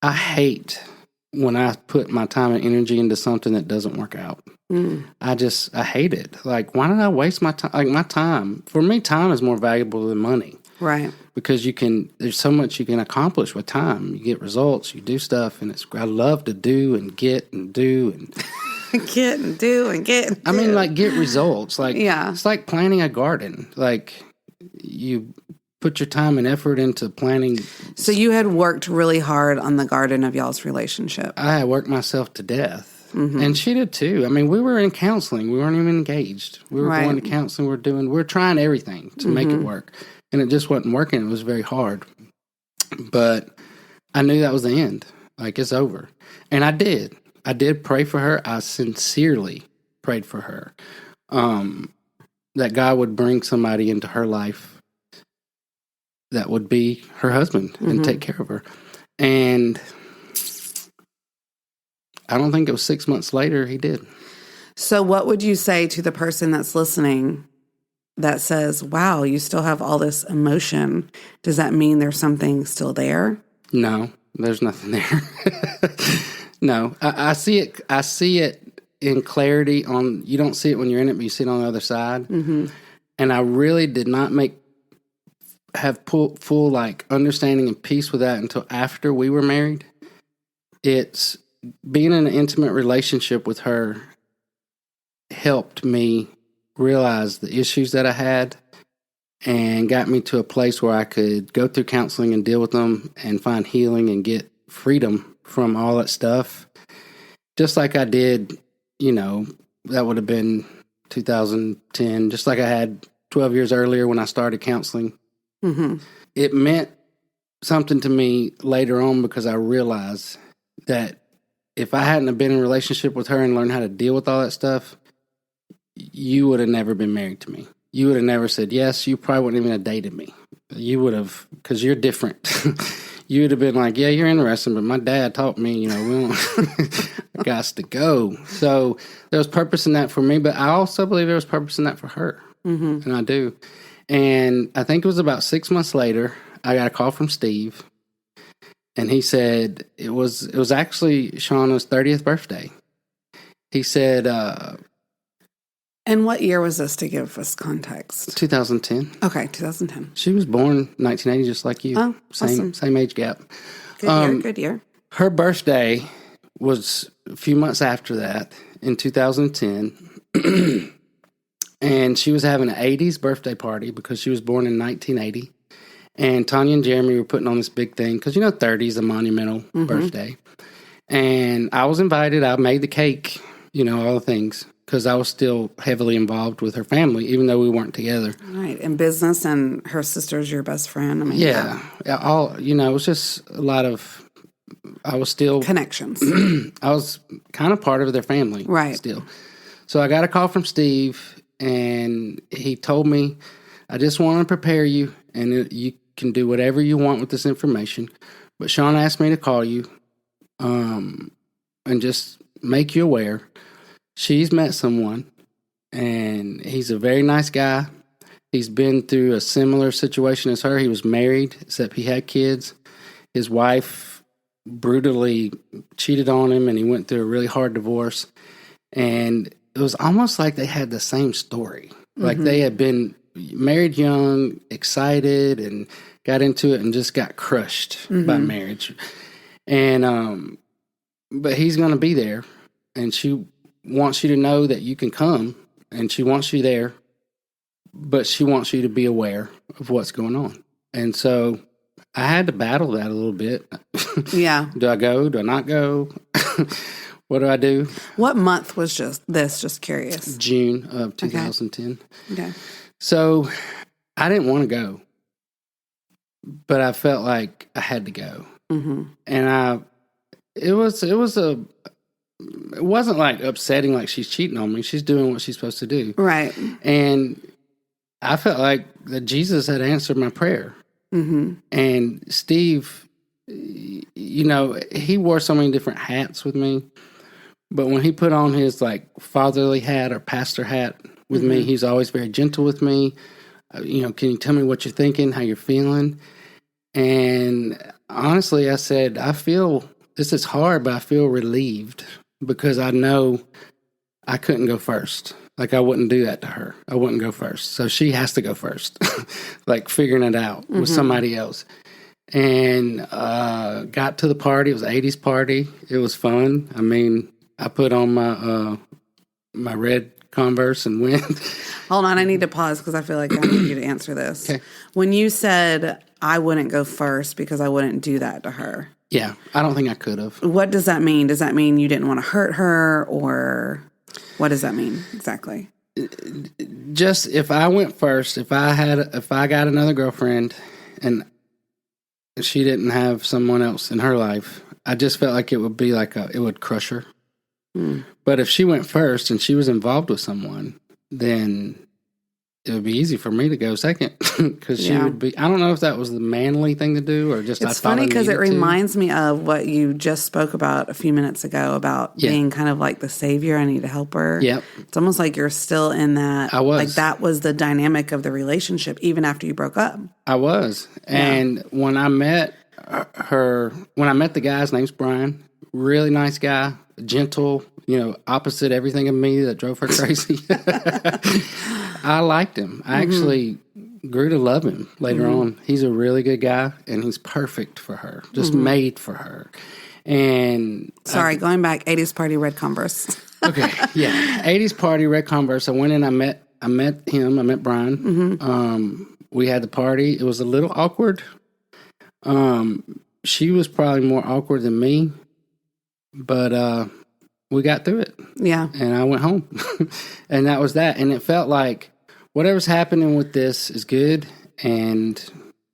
I hate when I put my time and energy into something that doesn't work out. Mm. I hate it. Like, why did I waste my time? Like, my time, for me, time is more valuable than money. Right. Because there's so much you can accomplish with time. You get results, you do stuff, and I love to do and get and do and get and do and get and do. I mean, like, get results. Like, yeah. It's like planting a garden. Like, you put your time and effort into planting. So you had worked really hard on the garden of y'all's relationship. I had worked myself to death. And she did too. I mean, we were in counseling. We weren't even engaged. We were going to counseling. We were trying everything to make it work. And it just wasn't working. It was very hard. But I knew that was the end. Like, it's over. And I did. I did pray for her. I sincerely prayed for her. That God would bring somebody into her life that would be her husband and take care of her. And I don't think it was 6 months later he did. So what would you say to the person that's listening that says, wow, you still have all this emotion? Does that mean there's something still there? No, there's nothing there. No, I see it. I see it in clarity you don't see it when you're in it, but you see it on the other side. And I really did not have full like understanding and peace with that until after we were married. It's being in an intimate relationship with her helped me realize the issues that I had and got me to a place where I could go through counseling and deal with them and find healing and get freedom from all that stuff. Just like I did, that would have been 2010, just like I had 12 years earlier when I started counseling. It meant something to me later on because I realized that if I hadn't have been in a relationship with her and learned how to deal with all that stuff, you would have never been married to me. You would have never said yes. You probably wouldn't even have dated me. You would have, because you're different. You would have been like, yeah, you're interesting, but my dad taught me, we don't got to go. So there was purpose in that for me, but I also believe there was purpose in that for her. And I do. And I think it was about 6 months later, I got a call from Steve. And he said, it was actually Shauna's 30th birthday. He said... and what year was this, to give us context? 2010. Okay, 2010. She was born 1980, just like you. Oh, awesome. Same age gap. Good year. Her birthday was a few months after that, in 2010. And she was having an 80s birthday party because she was born in 1980. And Tanya and Jeremy were putting on this big thing because, 30 is a monumental birthday. And I was invited. I made the cake, all the things, because I was still heavily involved with her family, even though we weren't together. Right. In business, and her sister's your best friend. I mean, yeah. It was just a lot of, I was still... connections. I was kind of part of their family. Right. Still. So I got a call from Steve, and he told me, I just want to prepare you, and you can do whatever you want with this information. But Sean asked me to call you and just make you aware. She's met someone, and he's a very nice guy. He's been through a similar situation as her. He was married, except he had kids. His wife brutally cheated on him, and he went through a really hard divorce. And it was almost like they had the same story. Like they had been married young, excited, and got into it and just got crushed by marriage. And, but he's going to be there, and she wants you to know that you can come, and she wants you there, but she wants you to be aware of what's going on. And so I had to battle that a little bit. Yeah. Do I go? Do I not go? What do I do? What month was just curious? June of 2010. Okay. So I didn't want to go, but I felt like I had to go. And it wasn't like upsetting, like she's cheating on me. She's doing what she's supposed to do. Right. And I felt like that Jesus had answered my prayer. And Steve, he wore so many different hats with me. But when he put on his like fatherly hat or pastor hat with me, he's always very gentle with me. Can you tell me what you're thinking, how you're feeling? And honestly, I said, I feel this is hard, but I feel relieved because I know I couldn't go first. Like I wouldn't do that to her. I wouldn't go first. So she has to go first, like figuring it out with somebody else. And got to the party. It was an 80s party. It was fun. I mean, I put on my red Converse and went. Hold on, I need to pause because I feel like I need you to answer this. Okay. When you said I wouldn't go first because I wouldn't do that to her. Yeah, I don't think I could have. What does that mean? Does that mean you didn't want to hurt her, or what does that mean exactly? Just if I went first, if I got another girlfriend and she didn't have someone else in her life, I just felt like it would be it would crush her. But if she went first and she was involved with someone, then it would be easy for me to go second because she would be. I don't know if that was the manly thing to do or just. It's funny because it reminds me of what you just spoke about a few minutes ago about being kind of like the savior. I need to help her. Yep. It's almost like you're still in that. I was. Like that was the dynamic of the relationship even after you broke up. I was. And when I met the guy, his name's Brian, really nice guy, gentle, opposite everything of me that drove her crazy. I liked him. I actually grew to love him later on. He's a really good guy, and he's perfect for her, just made for her. And going back, 80s party, red Converse. Okay, yeah, 80s party, red Converse. I went in, I met him, I met Brian. We had the party. It was a little awkward. She was probably more awkward than me, but we got through it. Yeah. And I went home. And that was that. And it felt like whatever's happening with this is good. And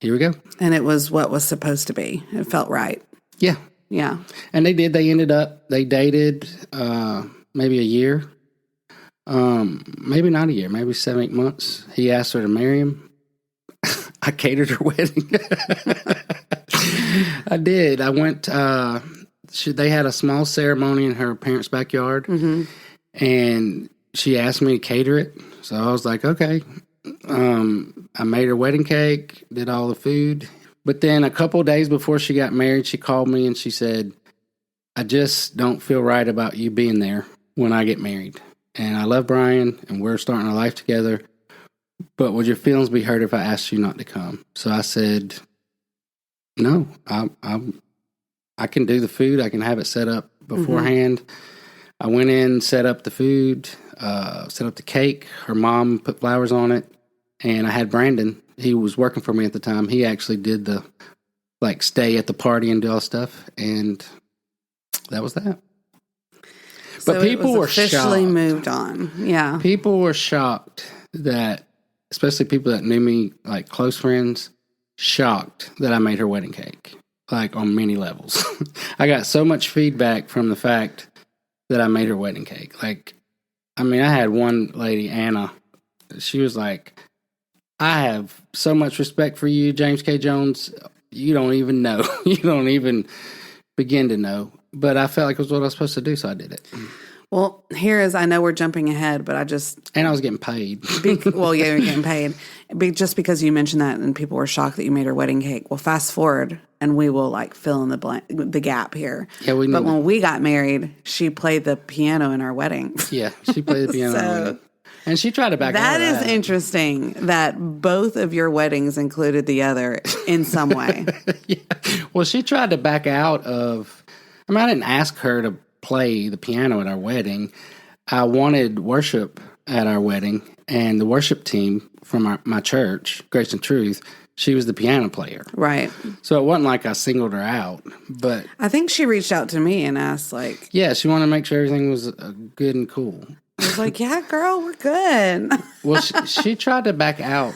here we go. And it was what was supposed to be. It felt right. Yeah. Yeah. And they did. They dated maybe a year. Maybe not a year. Maybe 7-8 months. He asked her to marry him. I catered her wedding. I did. I went... they had a small ceremony in her parents' backyard, and she asked me to cater it. So I was like, okay. I made her wedding cake, did all the food. But then a couple of days before she got married, she called me and she said, I just don't feel right about you being there when I get married. And I love Brian, and we're starting a life together. But would your feelings be hurt if I asked you not to come? So I said, no, I can do the food. I can have it set up beforehand. I went in, set up the food, set up the cake. Her mom put flowers on it. And I had Brandon. He was working for me at the time. He actually did the, stay at the party and do all the stuff. And that was that. So but people were officially shocked. Moved on. Yeah. People were shocked that, especially people that knew me, close friends, shocked that I made her wedding cake. On many levels. I got so much feedback from the fact that I made her wedding cake. I had one lady, Anna, she was like, I have so much respect for you, James K. Jones. You don't even know. You don't even begin to know. But I felt like it was what I was supposed to do, so I did it. Well, I know we're jumping ahead, but And I was getting paid. Well, yeah, you're getting paid. Just because you mentioned that and people were shocked that you made her wedding cake. Well, fast forward, and we will fill in the gap here. Yeah, But when we got married, she played the piano in our wedding. Yeah, she played the piano. So, and she tried to back out of that. That is interesting that both of your weddings included the other in some way. Yeah. Well, she tried to back out of... I didn't ask her to play the piano at our wedding. I wanted worship at our wedding, and the worship team from my church, Grace and Truth, she was the piano player. Right. So it wasn't like I singled her out, but... I think she reached out to me and asked, Yeah, she wanted to make sure everything was good and cool. I was like, yeah, girl, we're good. Well, she tried to back out.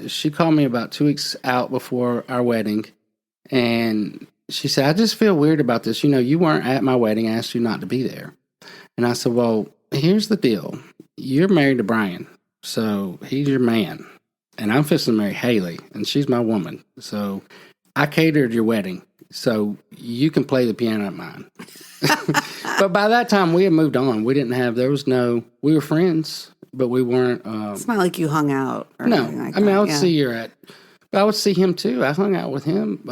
She called me about 2 weeks out before our wedding, and... she said, I just feel weird about this. You weren't at my wedding. I asked you not to be there. And I said, well, here's the deal. You're married to Brian, so he's your man. And I'm fixing to marry Haley, and she's my woman. So I catered your wedding, so you can play the piano at mine. But by that time, we had moved on. We were friends, but we weren't. It's not like you hung out or anything like that. I would see but I would see him too. I hung out with him.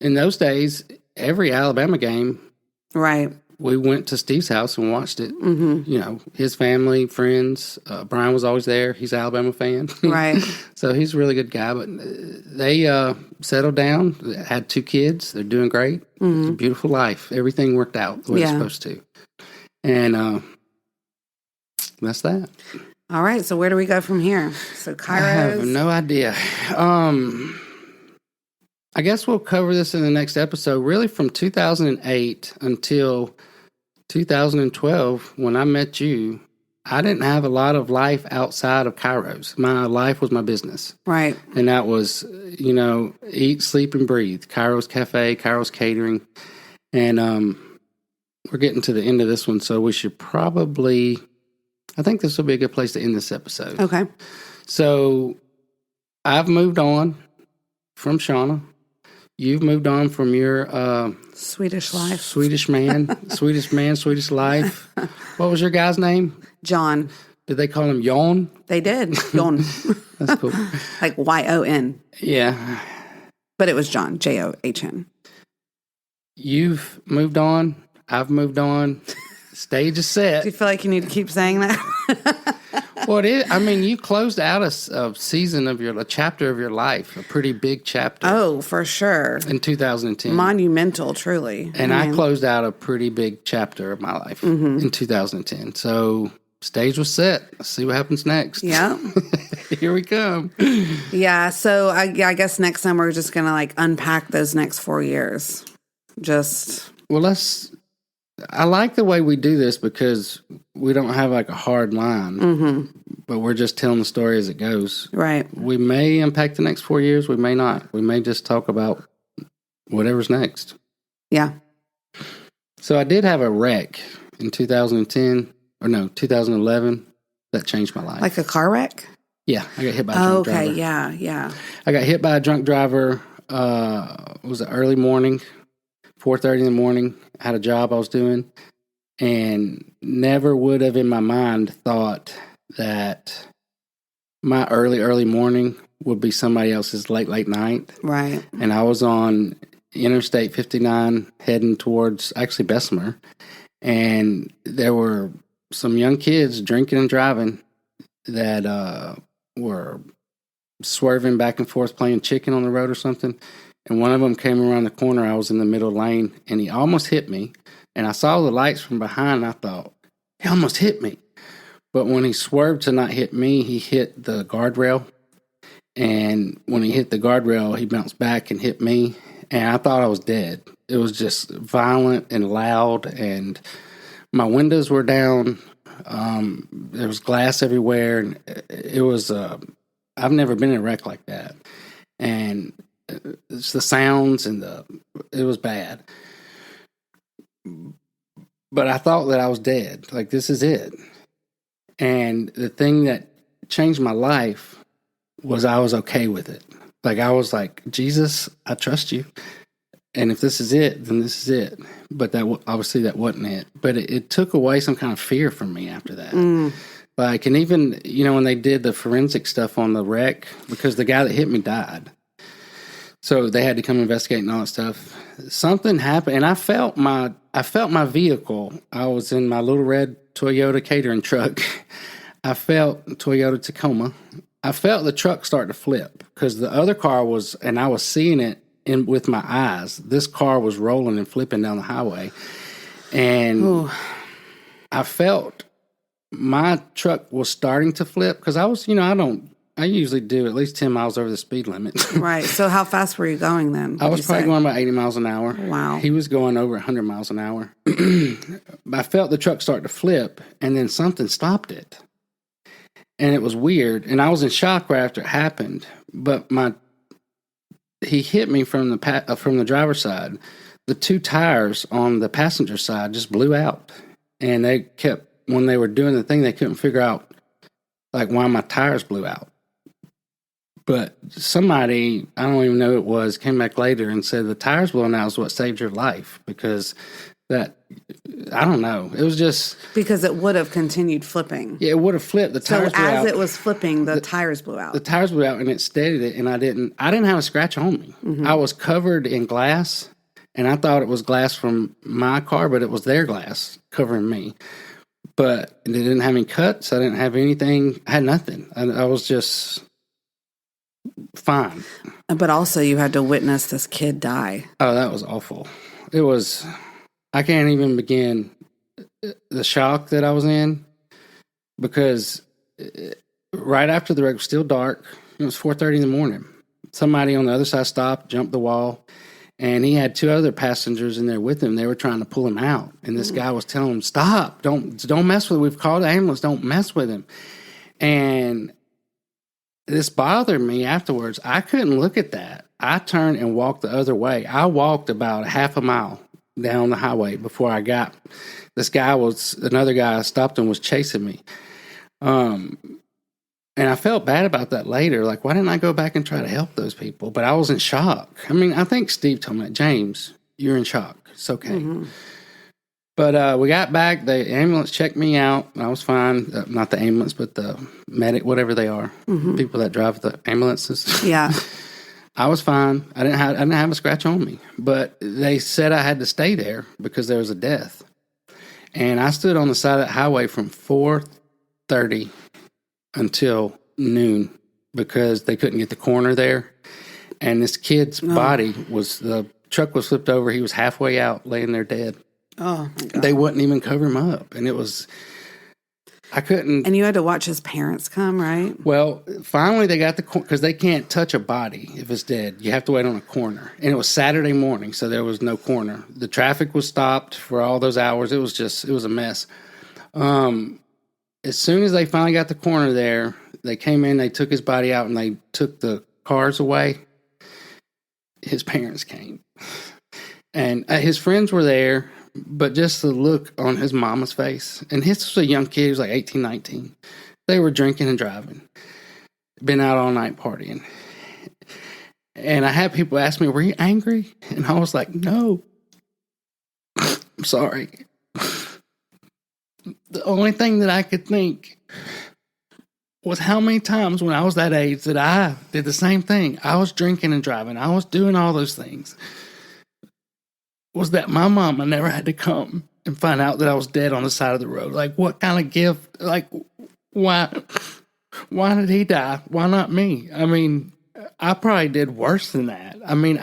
In those days, every Alabama game, right? We went to Steve's house and watched it. His family, friends. Brian was always there. He's an Alabama fan, right? So he's a really good guy. But they settled down, had 2 kids. They're doing great. It's a beautiful life. Everything worked out the way it's supposed to. And that's that. All right. So where do we go from here? So Kairos. I have no idea. I guess we'll cover this in the next episode. Really, from 2008 until 2012, when I met you, I didn't have a lot of life outside of Kairos. My life was my business. Right. And that was, eat, sleep, and breathe. Kairos Cafe, Kairos Catering. And we're getting to the end of this one, so we should probably, I think this will be a good place to end this episode. Okay. So I've moved on from Shauna. You've moved on from your Swedish life. Swedish man, Swedish life. What was your guy's name? John. Did they call him Jon? They did. Jon. That's cool. Like Y-O-N. Yeah. But it was John, J-O-H-N. You've moved on. I've moved on. Stage is set. Do you feel like you need to keep saying that? Well, it is. I mean, you closed out a season of a chapter of your life, a pretty big chapter. Oh, for sure. In 2010. Monumental, truly. And I closed out a pretty big chapter of my life in 2010. So stage was set. Let's see what happens next. Yeah. Here we come. Yeah. So I guess next time we're just going to unpack those next 4 years. Well, I like the way we do this because we don't have a hard line, but we're just telling the story as it goes. Right. We may impact the next 4 years. We may not. We may just talk about whatever's next. Yeah. So I did have a wreck in 2011. That changed my life. Like a car wreck? Yeah. I got hit by a drunk driver. Okay. Yeah. I got hit by a drunk driver. It was an early morning, 4:30 in the morning. I had a job I was doing, and never would have in my mind thought that my early morning would be somebody else's late night. Right. And I was on Interstate 59 heading towards actually Bessemer, and there were some young kids drinking and driving that were swerving back and forth playing chicken on the road or something. And one of them came around the corner. I was in the middle lane, and he almost hit me. And I saw the lights from behind, and I thought, he almost hit me. But when he swerved to not hit me, he hit the guardrail. And when he hit the guardrail, he bounced back and hit me. And I thought I was dead. It was just violent and loud, and my windows were down. There was glass everywhere, and it was, I've never been in a wreck like that. And it's the sounds and it was bad. But I thought that I was dead. This is it. And the thing that changed my life was I was okay with it. I was like, Jesus, I trust you. And if this is it, then this is it. But obviously that wasn't it. But it took away some kind of fear from me after that. And even, when they did the forensic stuff on the wreck, because the guy that hit me died. So they had to come investigate and all that stuff. Something happened, and I felt my vehicle. I was in my little red Toyota catering truck. I felt Toyota Tacoma. I felt the truck start to flip because the other car was, and I was seeing it with my eyes. This car was rolling and flipping down the highway, and I felt my truck was starting to flip because I was, I usually do at least 10 miles over the speed limit. Right. So how fast were you going then? I was probably going about 80 miles an hour. Wow. He was going over 100 miles an hour. I felt the truck start to flip, and then something stopped it. And it was weird. And I was in shock right after it happened. But he hit me from the driver's side. The two tires on the passenger side just blew out. And when they were doing the thing, they couldn't figure out why my tires blew out. But somebody, I don't even know who it was, came back later and said the tires blowing out is what saved your life because I don't know. It was just... Because it would have continued flipping. Yeah, it would have flipped. The tires blew out. So as it was flipping, the tires blew out. The tires blew out and it steadied it, and I didn't have a scratch on me. Mm-hmm. I was covered in glass, and I thought it was glass from my car, but it was their glass covering me. But it didn't have any cuts. I didn't have anything. I had nothing. I was just... fine. But also you had to witness this kid die. Oh, that was awful. It was, I can't even begin the shock that I was in because right after the wreck was still dark. It was 4:30 in the morning. somebody on the other side stopped, jumped the wall, and he had 2 other passengers in there with him. They were trying to pull him out, and this guy was telling him, "Stop! Don't mess with him. We've called the ambulance. Don't mess with him." And this bothered me afterwards. I couldn't look at that. I turned and walked the other way. I walked about half a mile down the highway before I got. Another guy stopped and was chasing me. And I felt bad about that later. Like, why didn't I go back and try to help those people? But I was in shock. I mean, I think Steve told me that. James, you're in shock. It's okay. Mm-hmm. But we got back. The ambulance checked me out. I was fine. Not the ambulance, but the medic, whatever they are. Mm-hmm. People that drive the ambulances. Yeah. I was fine. I didn't have a scratch on me. But they said I had to stay there because there was a death. And I stood on the side of that highway from 4:30 until noon because they couldn't get the coroner there. And this kid's body the truck was flipped over. He was halfway out laying there dead. Oh, my God. They wouldn't even cover him up. And I couldn't. And you had to watch his parents come, right? Well, finally they got because they can't touch a body if it's dead. You have to wait on a coroner. And it was Saturday morning, so there was no coroner. The traffic was stopped for all those hours. It was a mess. As soon as they finally got the coroner there, they came in, they took his body out, and they took the cars away. His parents came. And his friends were there, but just the look on his mama's face. And his was a young kid. He was like 18, 19. They were drinking and driving. Been out all night partying. And I had people ask me, "Were you angry?" And I was like, "No. I'm sorry." The only thing that I could think was how many times when I was that age that I did the same thing. I was drinking and driving. I was doing all those things. Was that my mama never had to come and find out that I was dead on the side of the road. Like, what kind of gift? Like, why did he die? Why not me? I mean, I probably did worse than that. I mean,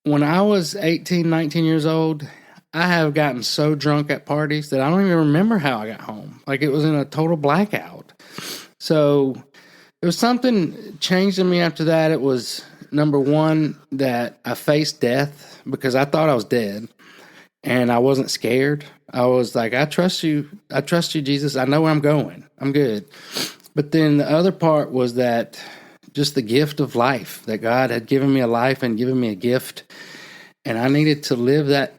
when I was 18, 19 years old, I have gotten so drunk at parties that I don't even remember how I got home. Like, it was in a total blackout. So it was something changed in me after that. It was, number one, that I faced death because I thought I was dead and I wasn't scared. I was like, I trust you. I trust you, Jesus. I know where I'm going. I'm good. But then the other part was that just the gift of life, that God had given me a life and given me a gift. And I needed to live that.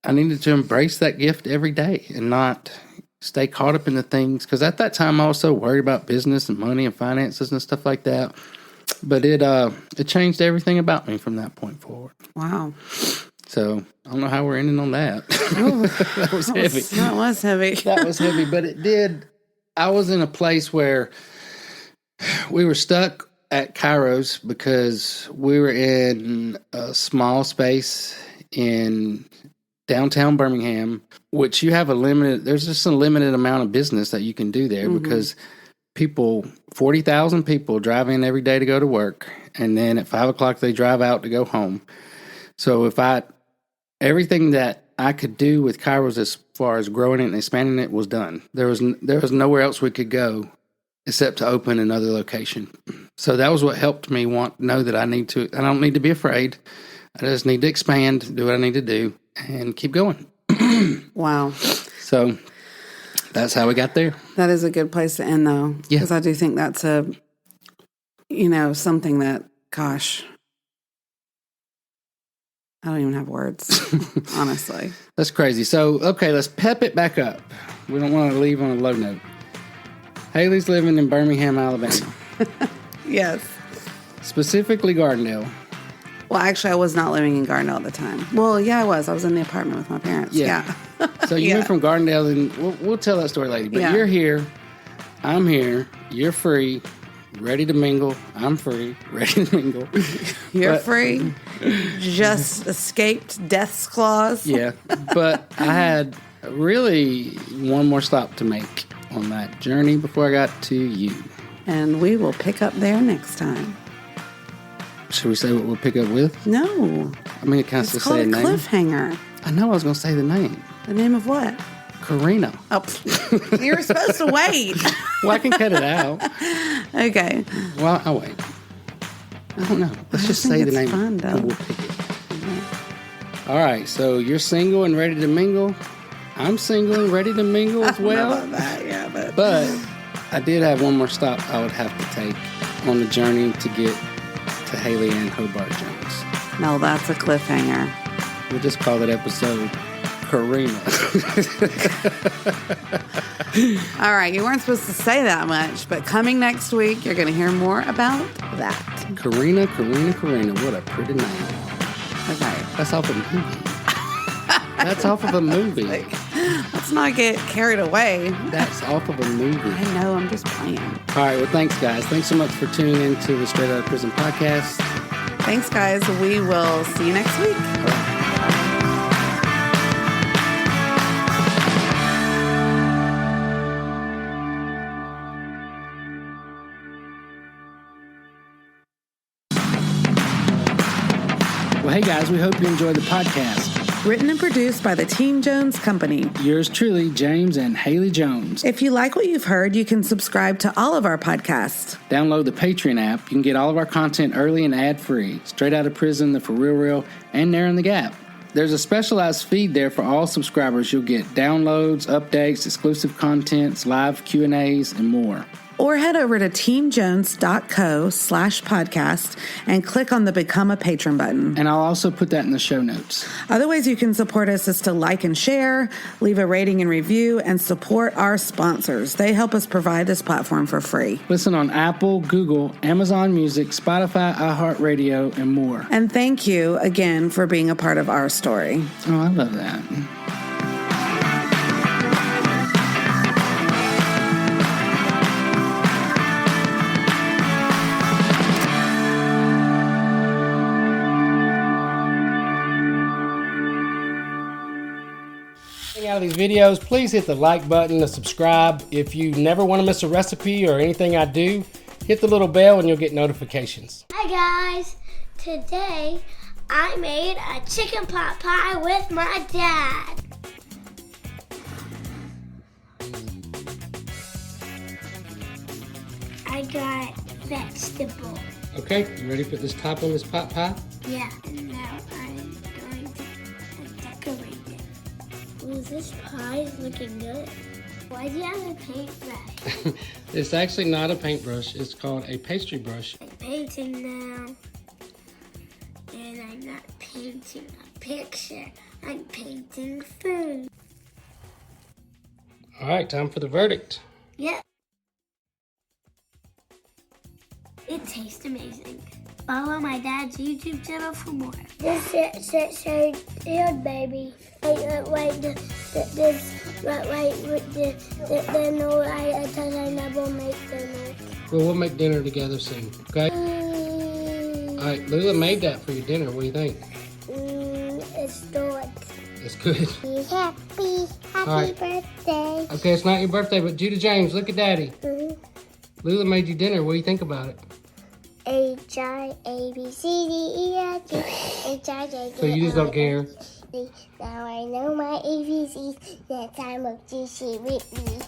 I needed to embrace that gift every day and not stay caught up in the things. Because at that time, I was so worried about business and money and finances and stuff like that. But it changed everything about me from that point forward. Wow. So I don't know how we're ending on that. That was heavy. That was heavy. That was heavy, but it did. I was in a place where we were stuck at Kairos because we were in a small space in downtown Birmingham, which you have there's just a limited amount of business that you can do there because 40,000 people drive in every day to go to work. And then at 5 o'clock, they drive out to go home. So everything that I could do with Kairos as far as growing it and expanding it was done. There was nowhere else we could go except to open another location. So that was what helped me know that I don't need to be afraid. I just need to expand, do what I need to do, and keep going. Wow. So that's how we got there. That is a good place to end, though. Yeah. Because I do think that's something that, gosh, I don't even have words, honestly. That's crazy. So, okay, let's pep it back up. We don't want to leave on a low note. Haley's living in Birmingham, Alabama. Yes. Specifically Gardendale. Well, actually, I was not living in Gardendale at the time. Well, yeah, I was. I was in the apartment with my parents. Yeah. So you went from Gardendale, and we'll tell that story later. But you're here. I'm here. You're free. Ready to mingle. I'm free. Ready to mingle. You're free. Just escaped death's claws. Yeah. But I had really one more stop to make on that journey before I got to you. And we will pick up there next time. Should we say what we'll pick up with? No. I mean, it kind of It's say a name. called a cliffhanger. I know I was going to say the name. The name of what? Karina. Oh, you were supposed to wait. Well, I can cut it out. Okay. Well, I'll wait. I don't know. Let's just say the name. Fun, though. And we'll pick it. All right, so you're single and ready to mingle. I'm single and ready to mingle as well. I don't know about that, yeah, But I did have one more stop I would have to take on the journey to get to Haley Ann Hobart Jones. No, that's a cliffhanger. We'll just call that episode Karina. All right, you weren't supposed to say that much, but coming next week, you're going to hear more about that. Karina. What a pretty name. Okay. That's off of a movie. That's off of a movie. Let's not get carried away. That's off of a movie. I know, I'm just playing. All right, well, thanks, guys. Thanks so much for tuning in to the Straight Outta Prison podcast. Thanks, guys. We will see you next week. Well, hey, guys, we hope you enjoyed the podcast. Written and produced by the Team Jones Company. Yours truly, James and Haley Jones. If you like what you've heard, you can subscribe to all of our podcasts. Download the Patreon app. You can get all of our content early and ad-free. Straight Outta Prison, The For Real, and Narrowing the Gap. There's a specialized feed there for all subscribers. You'll get downloads, updates, exclusive contents, live Q&As, and more. Or head over to teamjones.co/podcast and click on the Become a Patron button. And I'll also put that in the show notes. Other ways you can support us is to like and share, leave a rating and review, and support our sponsors. They help us provide this platform for free. Listen on Apple, Google, Amazon Music, Spotify, iHeartRadio, and more. And thank you again for being a part of our story. Oh, I love that. Out of these videos, please hit the like button, the subscribe. If you never want to miss a recipe or anything I do, hit the little bell and you'll get notifications. Hi guys, today I made a chicken pot pie with my dad. I got vegetable. Okay, you ready to put this top on this pot pie? Yeah, and now I'm going to decorate it. Ooh, this pie is looking good. Why do you have a paintbrush? It's actually not a paintbrush. It's called a pastry brush. I'm painting now. And I'm not painting a picture. I'm painting food. All right, time for the verdict. Yep. It tastes amazing. Follow my dad's YouTube channel for more. This is good, baby. Wait, no, I thought I never make dinner. Well, we'll make dinner together soon, okay? All right, Lula made that for your dinner. What do you think? It's good. It's good. Happy right. birthday. Okay, it's not your birthday, but Judah James, look at Daddy. Lula made you dinner. What do you think about it? H-I-A-B-C-D-E-F-G-H-I-J-K. So you just don't care? Now I know my ABCs. That time of GC with me.